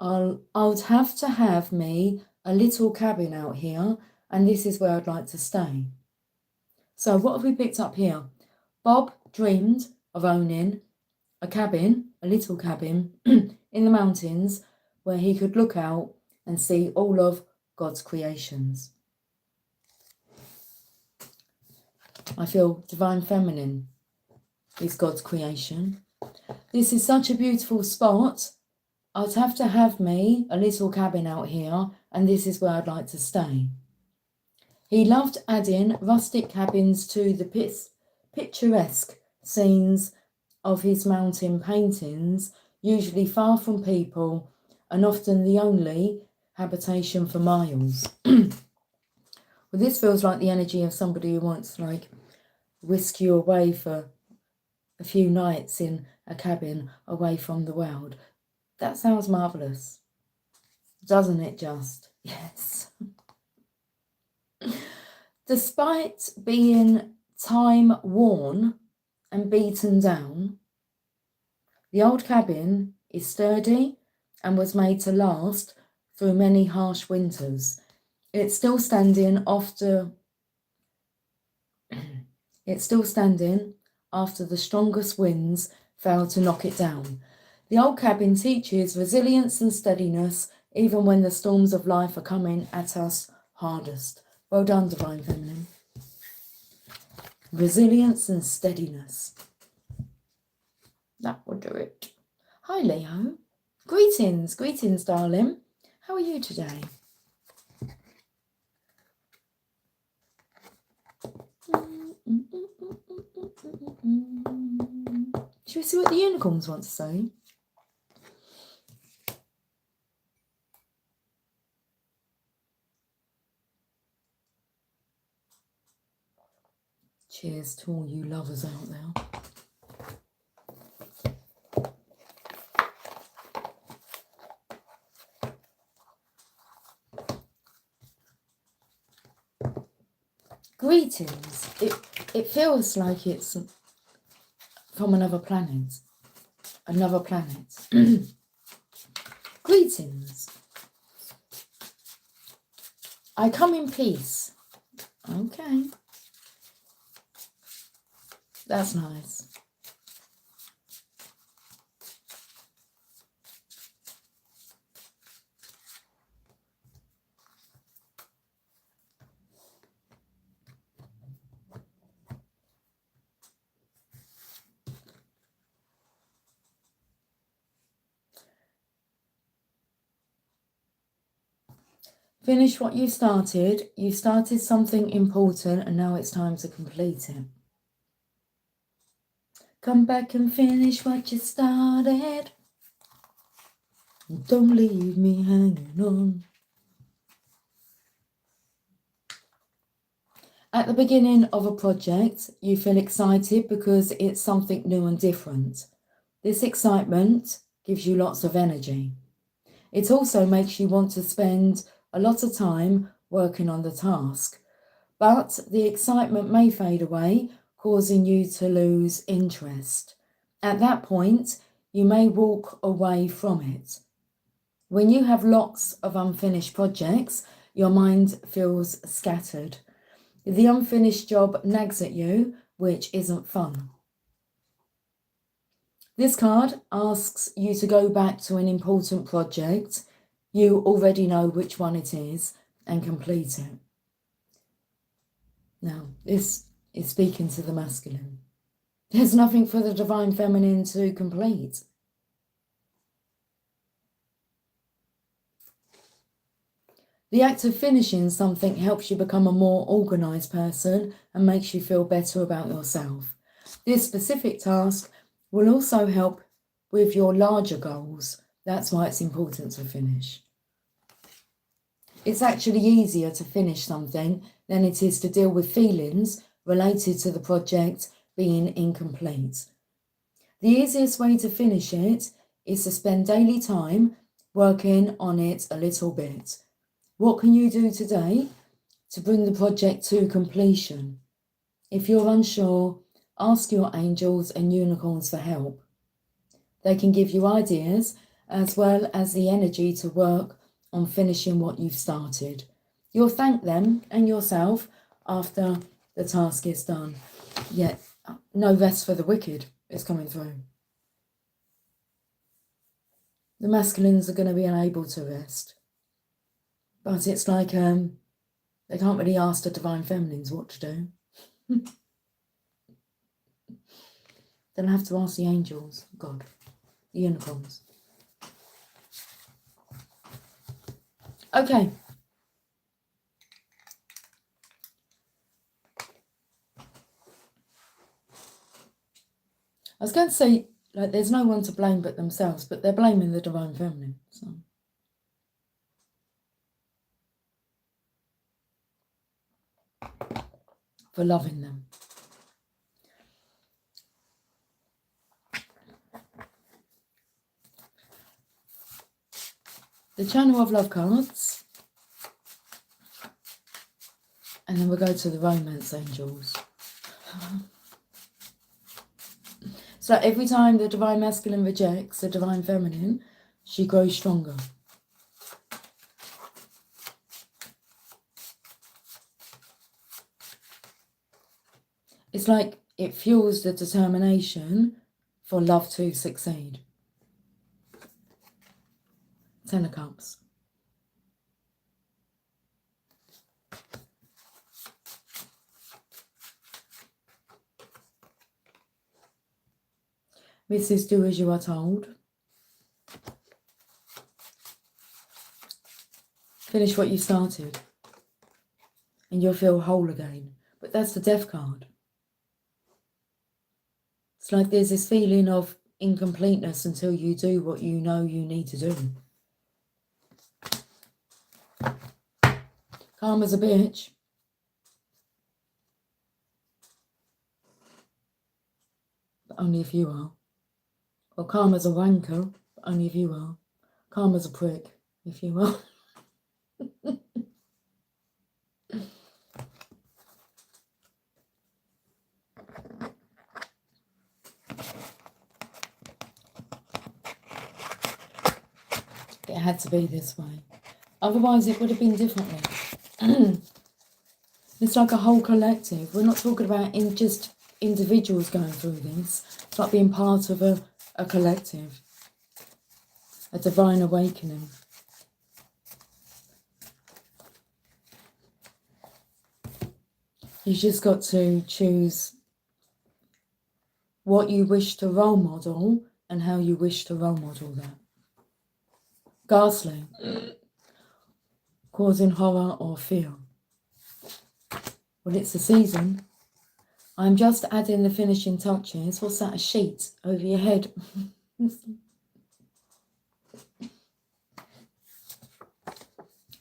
A: I'd have to have me a little cabin out here, and this is where I'd like to stay. So what have we picked up here? Bob dreamed of owning a cabin, a little cabin, in the mountains where he could look out and see all of God's creations. I feel divine feminine is God's creation. This is such a beautiful spot. I'd have to have me a little cabin out here, and this is where I'd like to stay. He loved adding rustic cabins to the picturesque scenes of his mountain paintings, usually far from people and often the only habitation for miles. Well, this feels like the energy of somebody who wants to like whisk you away for a few nights in a cabin away from the world. That sounds marvellous. Doesn't it just? Yes. Despite being time-worn and beaten down, the old cabin is sturdy and was made to last through many harsh winters. It's still standing after the strongest winds failed to knock it down. The old cabin teaches resilience and steadiness even when the storms of life are coming at us hardest. Well done, Divine Feminine. Resilience and steadiness. That will do it. Hi, Leo. Greetings, darling. How are you today? Should we see what the unicorns want to say? Cheers to all you lovers out there. Greetings. It feels like it's from another planet. Greetings. I come in peace. Okay. That's nice. Finish what you started. You started something important and now it's time to complete it. Come back and finish what you started. Don't leave me hanging on. At the beginning of a project, you feel excited because it's something new and different. This excitement gives you lots of energy. It also makes you want to spend a lot of time working on the task, but the excitement may fade away, causing you to lose interest. At that point, you may walk away from it. When you have lots of unfinished projects, your mind feels scattered. The unfinished job nags at you, which isn't fun. This card asks you to go back to an important project. You already know which one it is and complete it. Now, this is speaking to the masculine. There's nothing for the Divine Feminine to complete. The act of finishing something helps you become a more organised person and makes you feel better about yourself. This specific task will also help with your larger goals. That's why it's important to finish. It's actually easier to finish something than it is to deal with feelings related to the project being incomplete. The easiest way to finish it is to spend daily time working on it a little bit. What can you do today to bring the project to completion? If you're unsure, ask your angels and unicorns for help. They can give you ideas as well as the energy to work on finishing what you've started. You'll thank them and yourself after the task is done. Yet, no rest for the wicked is coming through. The masculines are going to be unable to rest. But it's like they can't really ask the divine feminines what to do. They'll have to ask the angels, God, the unicorns. Okay. I was going to say, like, there's no one to blame but themselves, but they're blaming the divine feminine. So. For loving them. The Channel of Love cards. And then we'll go to the Romance Angels. So every time the Divine Masculine rejects the Divine Feminine, she grows stronger. It's like it fuels the determination for love to succeed. Ten of Cups. Mrs. Do as you are told. Finish what you started. And you'll feel whole again. But that's the Death card. It's like there's this feeling of incompleteness until you do what you know you need to do. Karma's a bitch. But only if you are. Or karma's a wanker, but only if you are. Karma's a prick, if you are. It had to be this way. Otherwise it would have been differently. It's like a whole collective. We're not talking about just individuals going through this. It's like being part of a collective. A divine awakening. You just got to choose what you wish to role model and how you wish to role model that. Ghastly. Causing horror or fear. Well, it's the season. I'm just adding the finishing touches. What's that? A sheet over your head.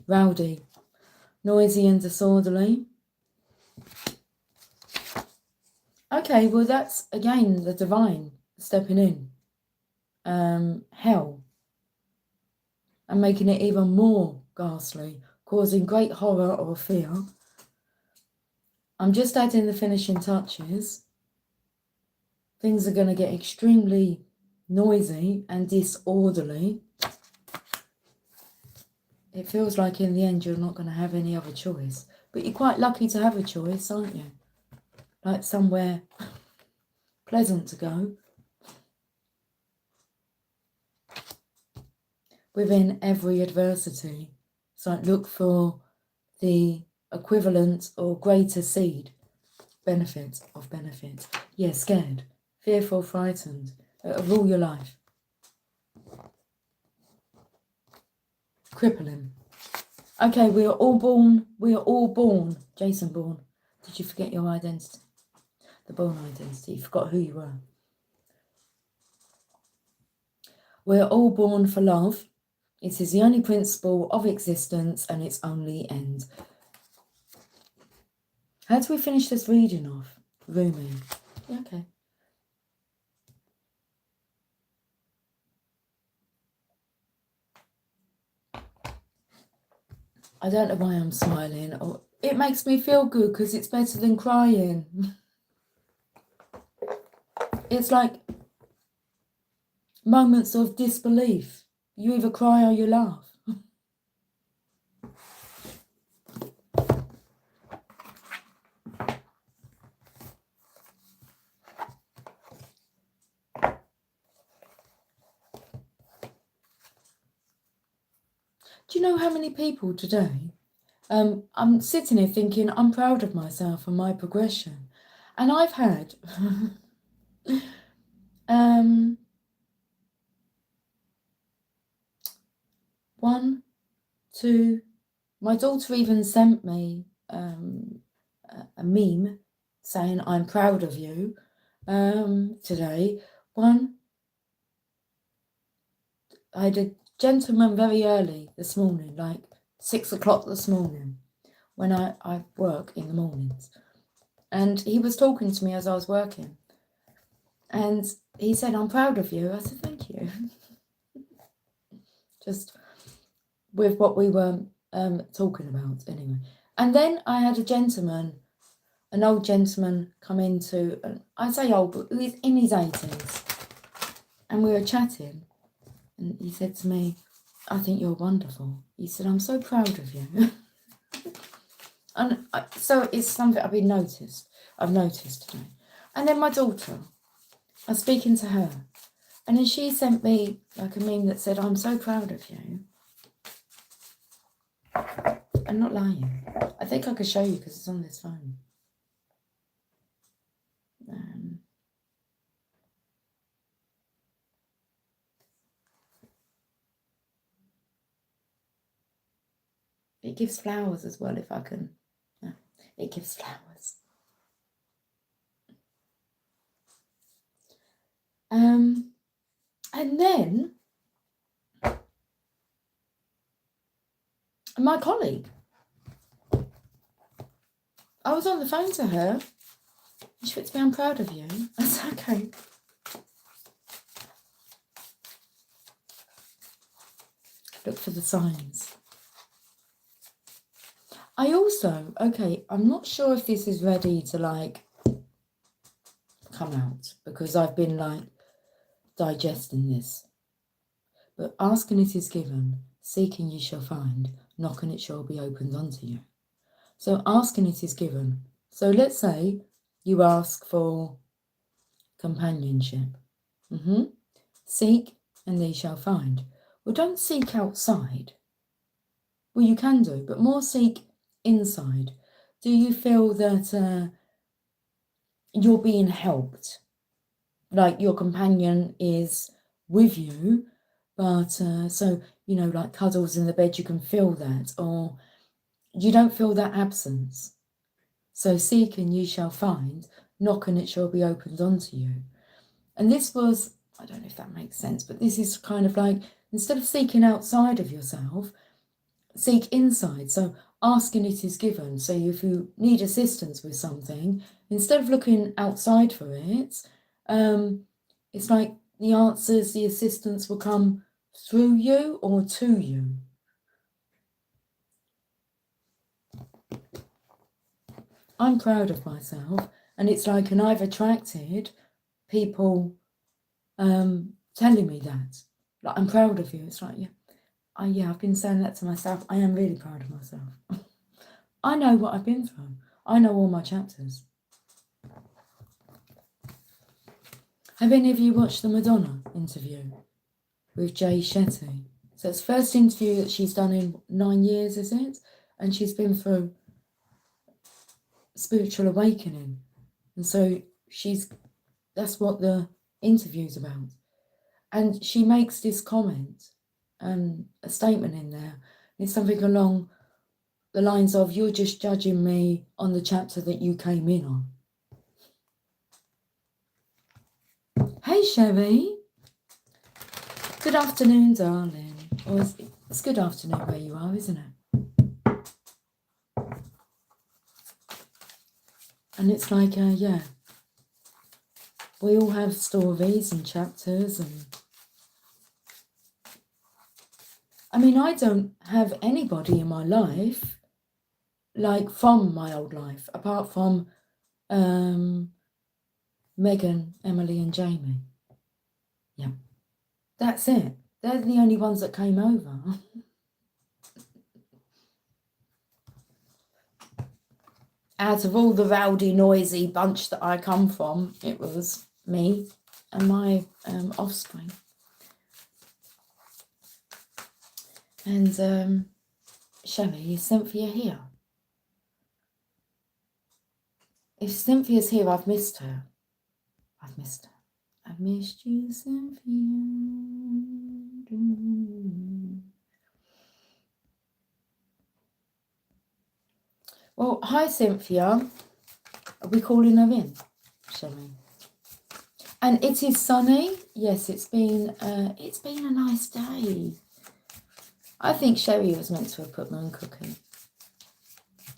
A: Rowdy. Noisy and disorderly. Okay, well that's, again, the divine stepping in. Hell. And making it even more ghastly. Causing great horror or fear. I'm just adding the finishing touches. Things are going to get extremely noisy and disorderly. It feels like in the end you're not going to have any other choice. But you're quite lucky to have a choice, aren't you? Like somewhere pleasant to go. Within every adversity. It's like look for the equivalent or greater seed. Benefit of benefit. Yeah, scared. Fearful, frightened. It'll rule your life. Crippling. Okay, we are all born. Jason Bourne. Did you forget your identity? The Bourne identity. You forgot who you were. We're all born for love. It is the only principle of existence and its only end. How do we finish this reading off? Rumi. Yeah, okay. I don't know why I'm smiling. Oh, it makes me feel good because it's better than crying. It's like moments of disbelief. You either cry or you laugh. Do you know how many people today? I'm sitting here thinking I'm proud of myself and my progression, and I've had 1, 2. My daughter even sent me a meme saying I'm proud of you today. I had a gentleman very early this morning, like 6 o'clock this morning, when I work in the mornings. And he was talking to me as I was working. And he said, I'm proud of you. I said, thank you. Just with what we were talking about anyway. And then I had an old gentleman come into, I say old, but he's in his 80s. And we were chatting. And he said to me, I think you're wonderful. He said, I'm so proud of you. And so it's something I've noticed today. And then my daughter, I was speaking to her, and then she sent me like a meme that said, I'm so proud of you. I'm not lying. I think I could show you because it's on this phone. It gives flowers as well, if I can. Yeah, it gives flowers. And then my colleague, I was on the phone to her. She went to me, I'm proud of you. I said, okay. Look for the signs. I also, I'm not sure if this is ready to like come out because I've been like digesting this. But asking it is given, seeking you shall find, knocking it shall be opened unto you. So asking it is given. So let's say you ask for companionship. Seek and they shall find. Well, don't seek outside. Well, you can do, but more seek inside. Do you feel that you're being helped? Like your companion is with you, but so, like cuddles in the bed, you can feel that, or you don't feel that absence. So seek and you shall find, knock and it shall be opened unto you. And this was, I don't know if that makes sense, but this is kind of like, instead of seeking outside of yourself, seek inside. So asking it is given. So if you need assistance with something, instead of looking outside for it, it's like the answers, the assistance will come through you or to you. I'm proud of myself, and it's like, and I've attracted people telling me that. Like, I'm proud of you. It's like, I've been saying that to myself. I am really proud of myself. I know what I've been through. I know all my chapters. Have any of you watched the Madonna interview with Jay Shetty? So it's the first interview that she's done in 9 years, is it? And she's been through spiritual awakening. And so that's what the interview's about. And she makes this comment, a statement in there. It's something along the lines of, you're just judging me on the chapter that you came in on. Hey, Sherry. Good afternoon, darling. Or it's good afternoon where you are, isn't it? And it's like, we all have stories and chapters, and I mean, I don't have anybody in my life, like from my old life, apart from Megan, Emily and Jamie. Yeah, that's it. They're the only ones that came over. Out of all the rowdy, noisy bunch that I come from, it was me and my offspring. And Sherry, is Cynthia here? If Cynthia's here, I've missed her. I've missed her. I've missed you, Cynthia. Well, hi, Cynthia. Are we calling her in, shall we? And it is sunny. Yes, it's been a nice day. I think Sherry was meant to have put moon cooking,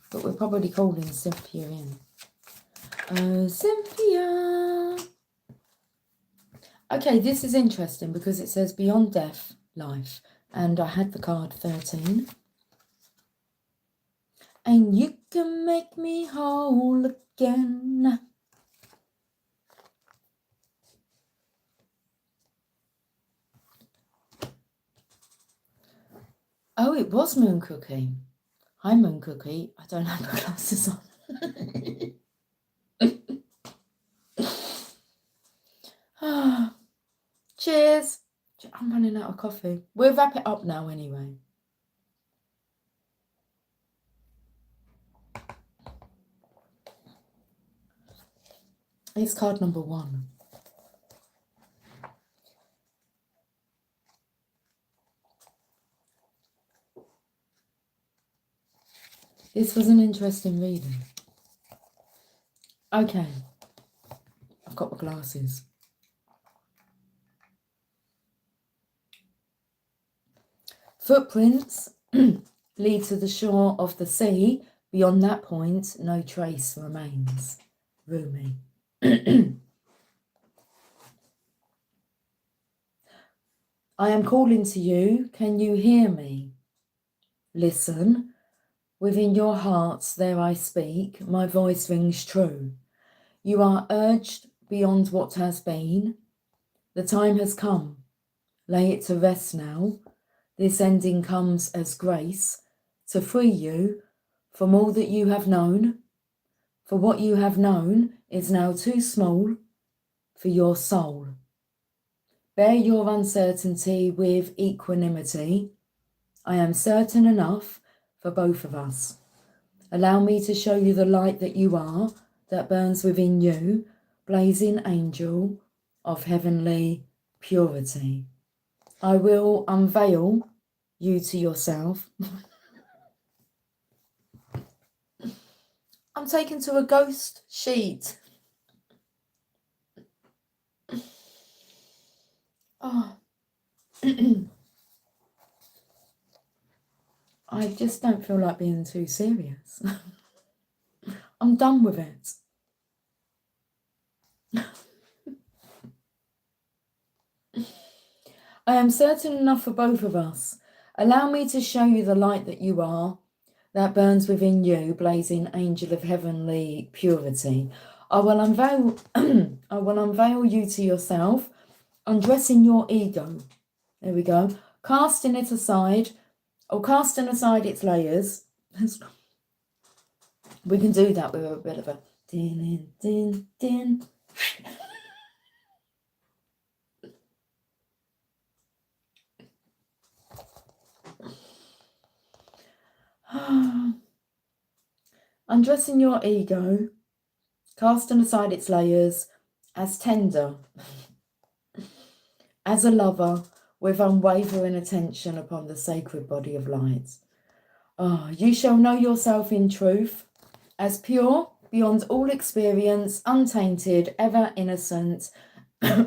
A: but we're probably calling Cynthia in. Oh, Cynthia. Okay, this is interesting because it says beyond death, life, and I had the card 13. And you can make me whole again. Oh, it was Moon Cookie. Hi, Moon Cookie. I don't have my glasses on. Cheers. I'm running out of coffee. We'll wrap it up now anyway. It's card number 1. This was an interesting reading. Okay. I've got my glasses. Footprints lead to the shore of the sea. Beyond that point, no trace remains. Rumi. I am calling to you. Can you hear me? Listen. Within your hearts there I speak. My voice rings true. You are urged beyond what has been. The time has come. Lay it to rest now. This ending comes as grace to free you from all that you have known. For what you have known is now too small for your soul. Bear your uncertainty with equanimity. I am certain enough for both of us. Allow me to show you the light that you are, that burns within you, blazing angel of heavenly purity. I will unveil you to yourself. I'm taken to a ghost sheet. Oh. I just don't feel like being too serious. I'm done with it. I am certain enough for both of us. Allow me to show you the light that you are, that burns within you, blazing angel of heavenly purity. I will unveil you to yourself, undressing your ego. There we go. Casting it aside, or casting aside its layers. We can do that with a bit of a din, din, din. Undressing your ego, casting aside its layers, as tender, as a lover with unwavering attention upon the sacred body of light. You shall know yourself in truth, as pure, beyond all experience, untainted, ever innocent. Hi,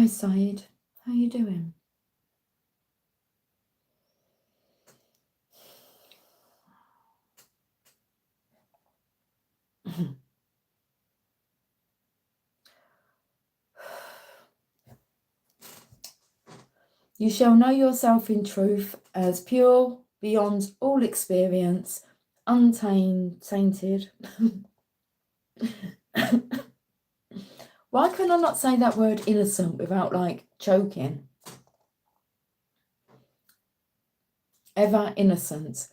A: Saeed. How you doing? You shall know yourself in truth as pure, beyond all experience, untainted. Why can I not say that word innocent without like choking? Ever innocent.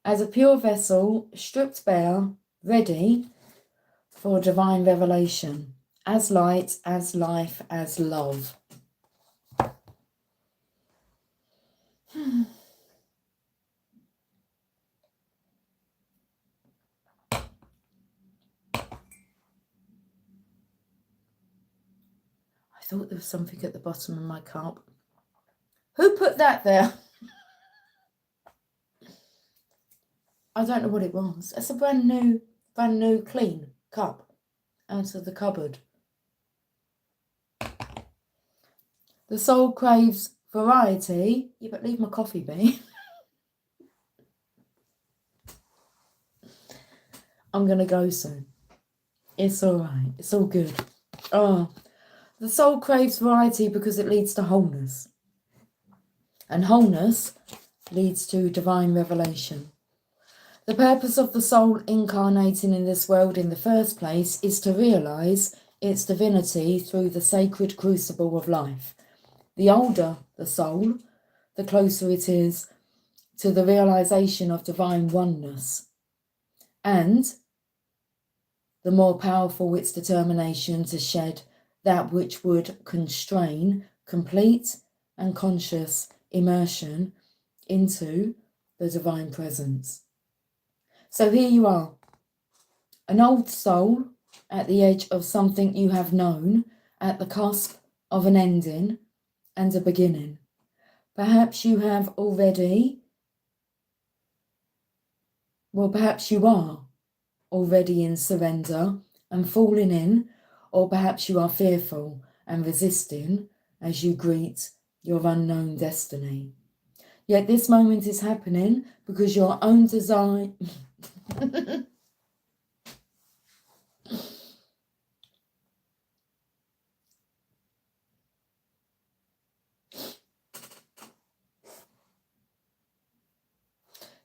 A: As a pure vessel, stripped bare, ready for divine revelation. as light, as life, as love. I thought there was something at the bottom of my cup. Who put that there? I don't know what it was. It's a brand new clean cup out of the cupboard. The soul craves variety. Yeah, but leave my coffee be. I'm going to go soon. It's all right. It's all good. Oh, the soul craves variety because it leads to wholeness. And wholeness leads to divine revelation. The purpose of the soul incarnating in this world in the first place is to realise its divinity through the sacred crucible of life. The older the soul, the closer it is to the realisation of divine oneness. And the more powerful its determination to shed that which would constrain complete and conscious immersion into the divine presence. So here you are, an old soul at the edge of something you have known, at the cusp of an ending and a beginning. Perhaps you have already, perhaps you are already in surrender and falling in, or perhaps you are fearful and resisting as you greet your unknown destiny. Yet this moment is happening because your own design...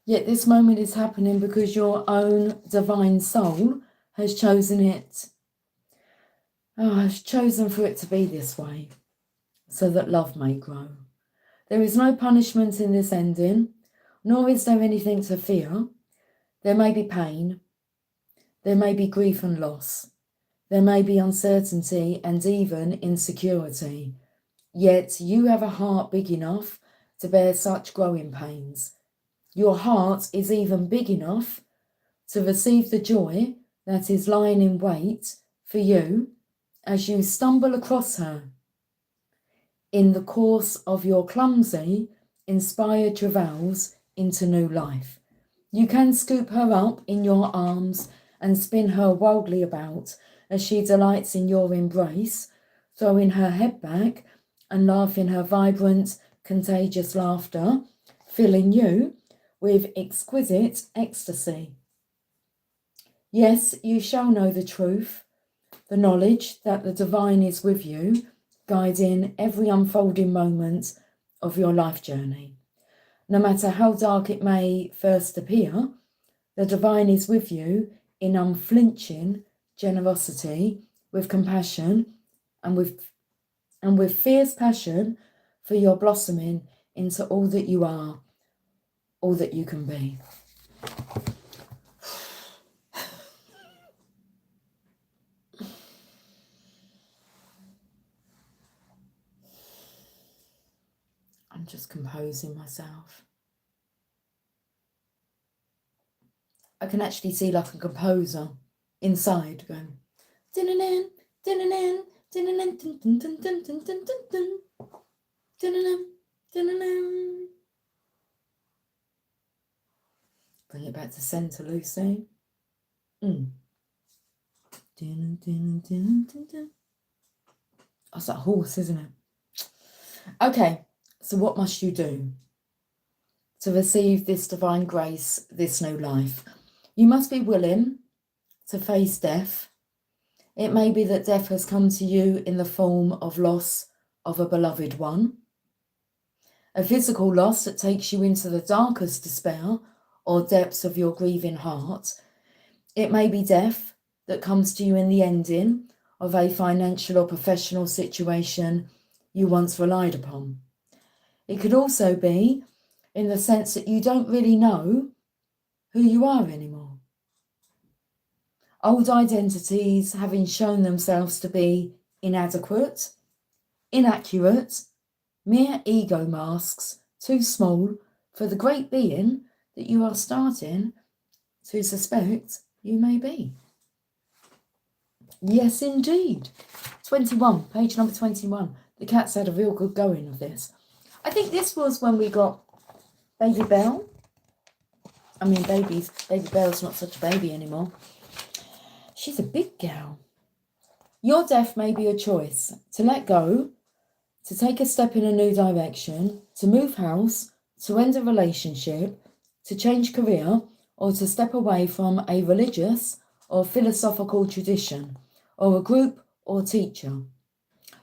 A: Yet this moment is happening because your own divine soul has chosen it. Has chosen for it to be this way, so that love may grow. There is no punishment in this ending, nor is there anything to fear. There may be pain, there may be grief and loss, there may be uncertainty and even insecurity. Yet you have a heart big enough to bear such growing pains. Your heart is even big enough to receive the joy that is lying in wait for you as you stumble across her in the course of your clumsy, inspired travails into new life. You can scoop her up in your arms and spin her wildly about as she delights in your embrace, throwing her head back and laughing her vibrant, contagious laughter, filling you with exquisite ecstasy. Yes, you shall know the truth, the knowledge that the divine is with you, guiding every unfolding moment of your life journey. No matter how dark it may first appear, the divine is with you in unflinching generosity, with compassion, and with fierce passion for your blossoming into all that you are, all that you can be. I'm just composing myself. I can actually see like a composer inside going din-din-din, din-din-din, din-din-din, din-din-din, din-din-din, din-din-din, din-din-din, din-din-din. Bring it back to centre, Lucy. That's that horse, isn't it? Okay, so what must you do to receive this divine grace, this new life? You must be willing to face death. It may be that death has come to you in the form of loss of a beloved one, a physical loss that takes you into the darkest despair or depths of your grieving heart. It may be death that comes to you in the ending of a financial or professional situation you once relied upon. It could also be in the sense that you don't really know who you are anymore. Old identities having shown themselves to be inadequate, inaccurate, mere ego masks, too small for the great being that you are starting to suspect you may be. Yes, indeed. 21, page number 21. The cat's had a real good going of this. I think this was when we got Baby Belle. I mean, Baby Belle's not such a baby anymore. She's a big gal. Your death may be a choice to let go, to take a step in a new direction, to move house, to end a relationship, to change career, or to step away from a religious or philosophical tradition, or a group or teacher.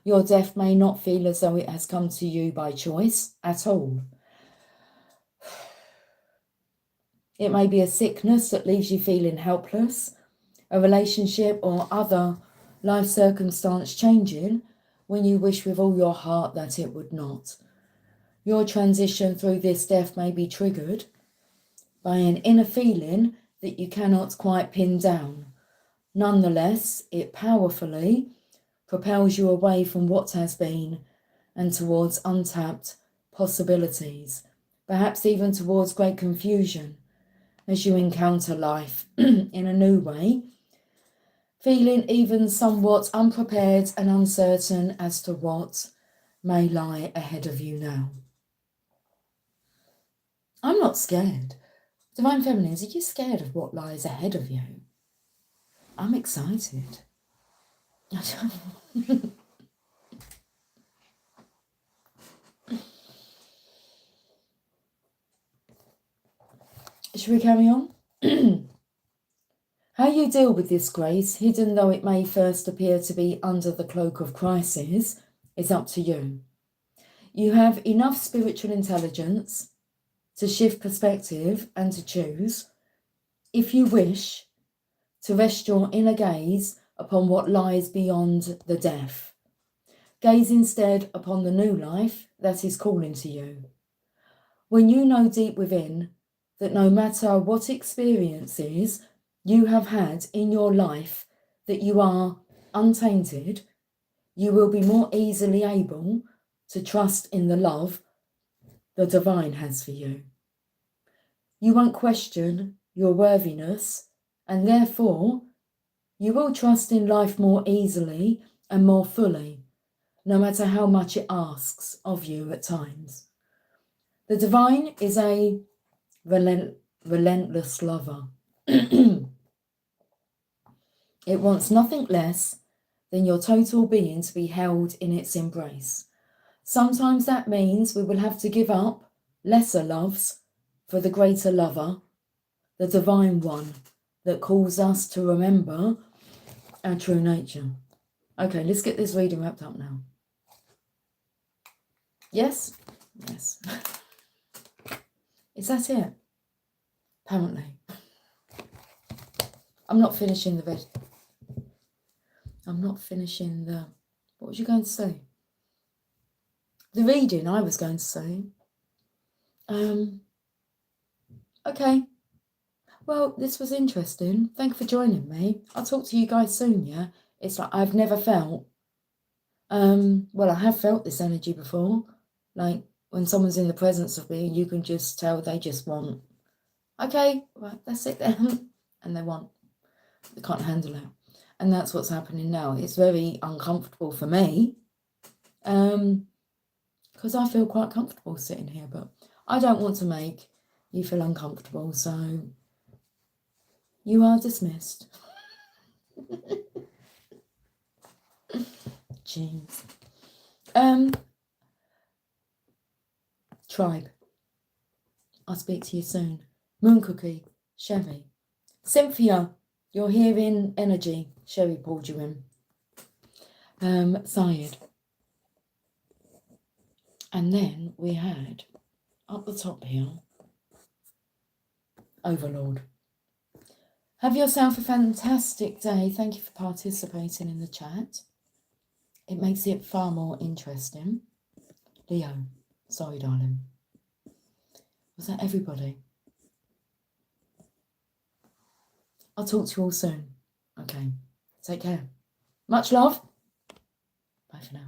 A: Your death may not feel as though it has come to you by choice at all. It may be a sickness that leaves you feeling helpless, a relationship or other life circumstance changing when you wish with all your heart that it would not. Your transition through this death may be triggered by an inner feeling that you cannot quite pin down. Nonetheless, it powerfully propels you away from what has been and towards untapped possibilities, perhaps even towards great confusion as you encounter life in a new way, feeling even somewhat unprepared and uncertain as to what may lie ahead of you now. I'm not scared. Divine Feminines, are you scared of what lies ahead of you? I'm excited. Shall we carry on? How you deal with this grace, hidden though it may first appear to be under the cloak of crisis, is up to you. You have enough spiritual intelligence to shift perspective and to choose, if you wish, to rest your inner gaze upon what lies beyond the death. Gaze instead upon the new life that is calling to you. When you know deep within that no matter what experiences you have had in your life, that you are untainted, you will be more easily able to trust in the love the divine has for you. You won't question your worthiness, and therefore you will trust in life more easily and more fully, no matter how much it asks of you at times. The divine is a relentless lover. It wants nothing less than your total being to be held in its embrace. Sometimes that means we will have to give up lesser loves for the greater lover, the divine one that calls us to remember our true nature. Okay, let's get this reading wrapped up now. Yes? Yes. Is that it? Apparently. I'm not finishing the what was you going to say? The reading I was going to say. Okay. Well, this was interesting. Thank you for joining me. I'll talk to you guys soon, yeah? It's like I've never felt, well, I have felt this energy before. Like when someone's in the presence of me, you can just tell they just want, okay, right, that's it then. And they can't handle it. And that's what's happening now. It's very uncomfortable for me, because I feel quite comfortable sitting here, but I don't want to make you feel uncomfortable, so you are dismissed. Jeez. Tribe. I'll speak to you soon. Moon Cookie, Sherry. Cynthia, you're here in energy. Sherry pulled you in. Syed. And then we had, up the top here, Overlord. Have yourself a fantastic day. Thank you for participating in the chat. It makes it far more interesting. Leo. Sorry, darling. Was that everybody? I'll talk to you all soon. Okay, take care. Much love. Bye for now.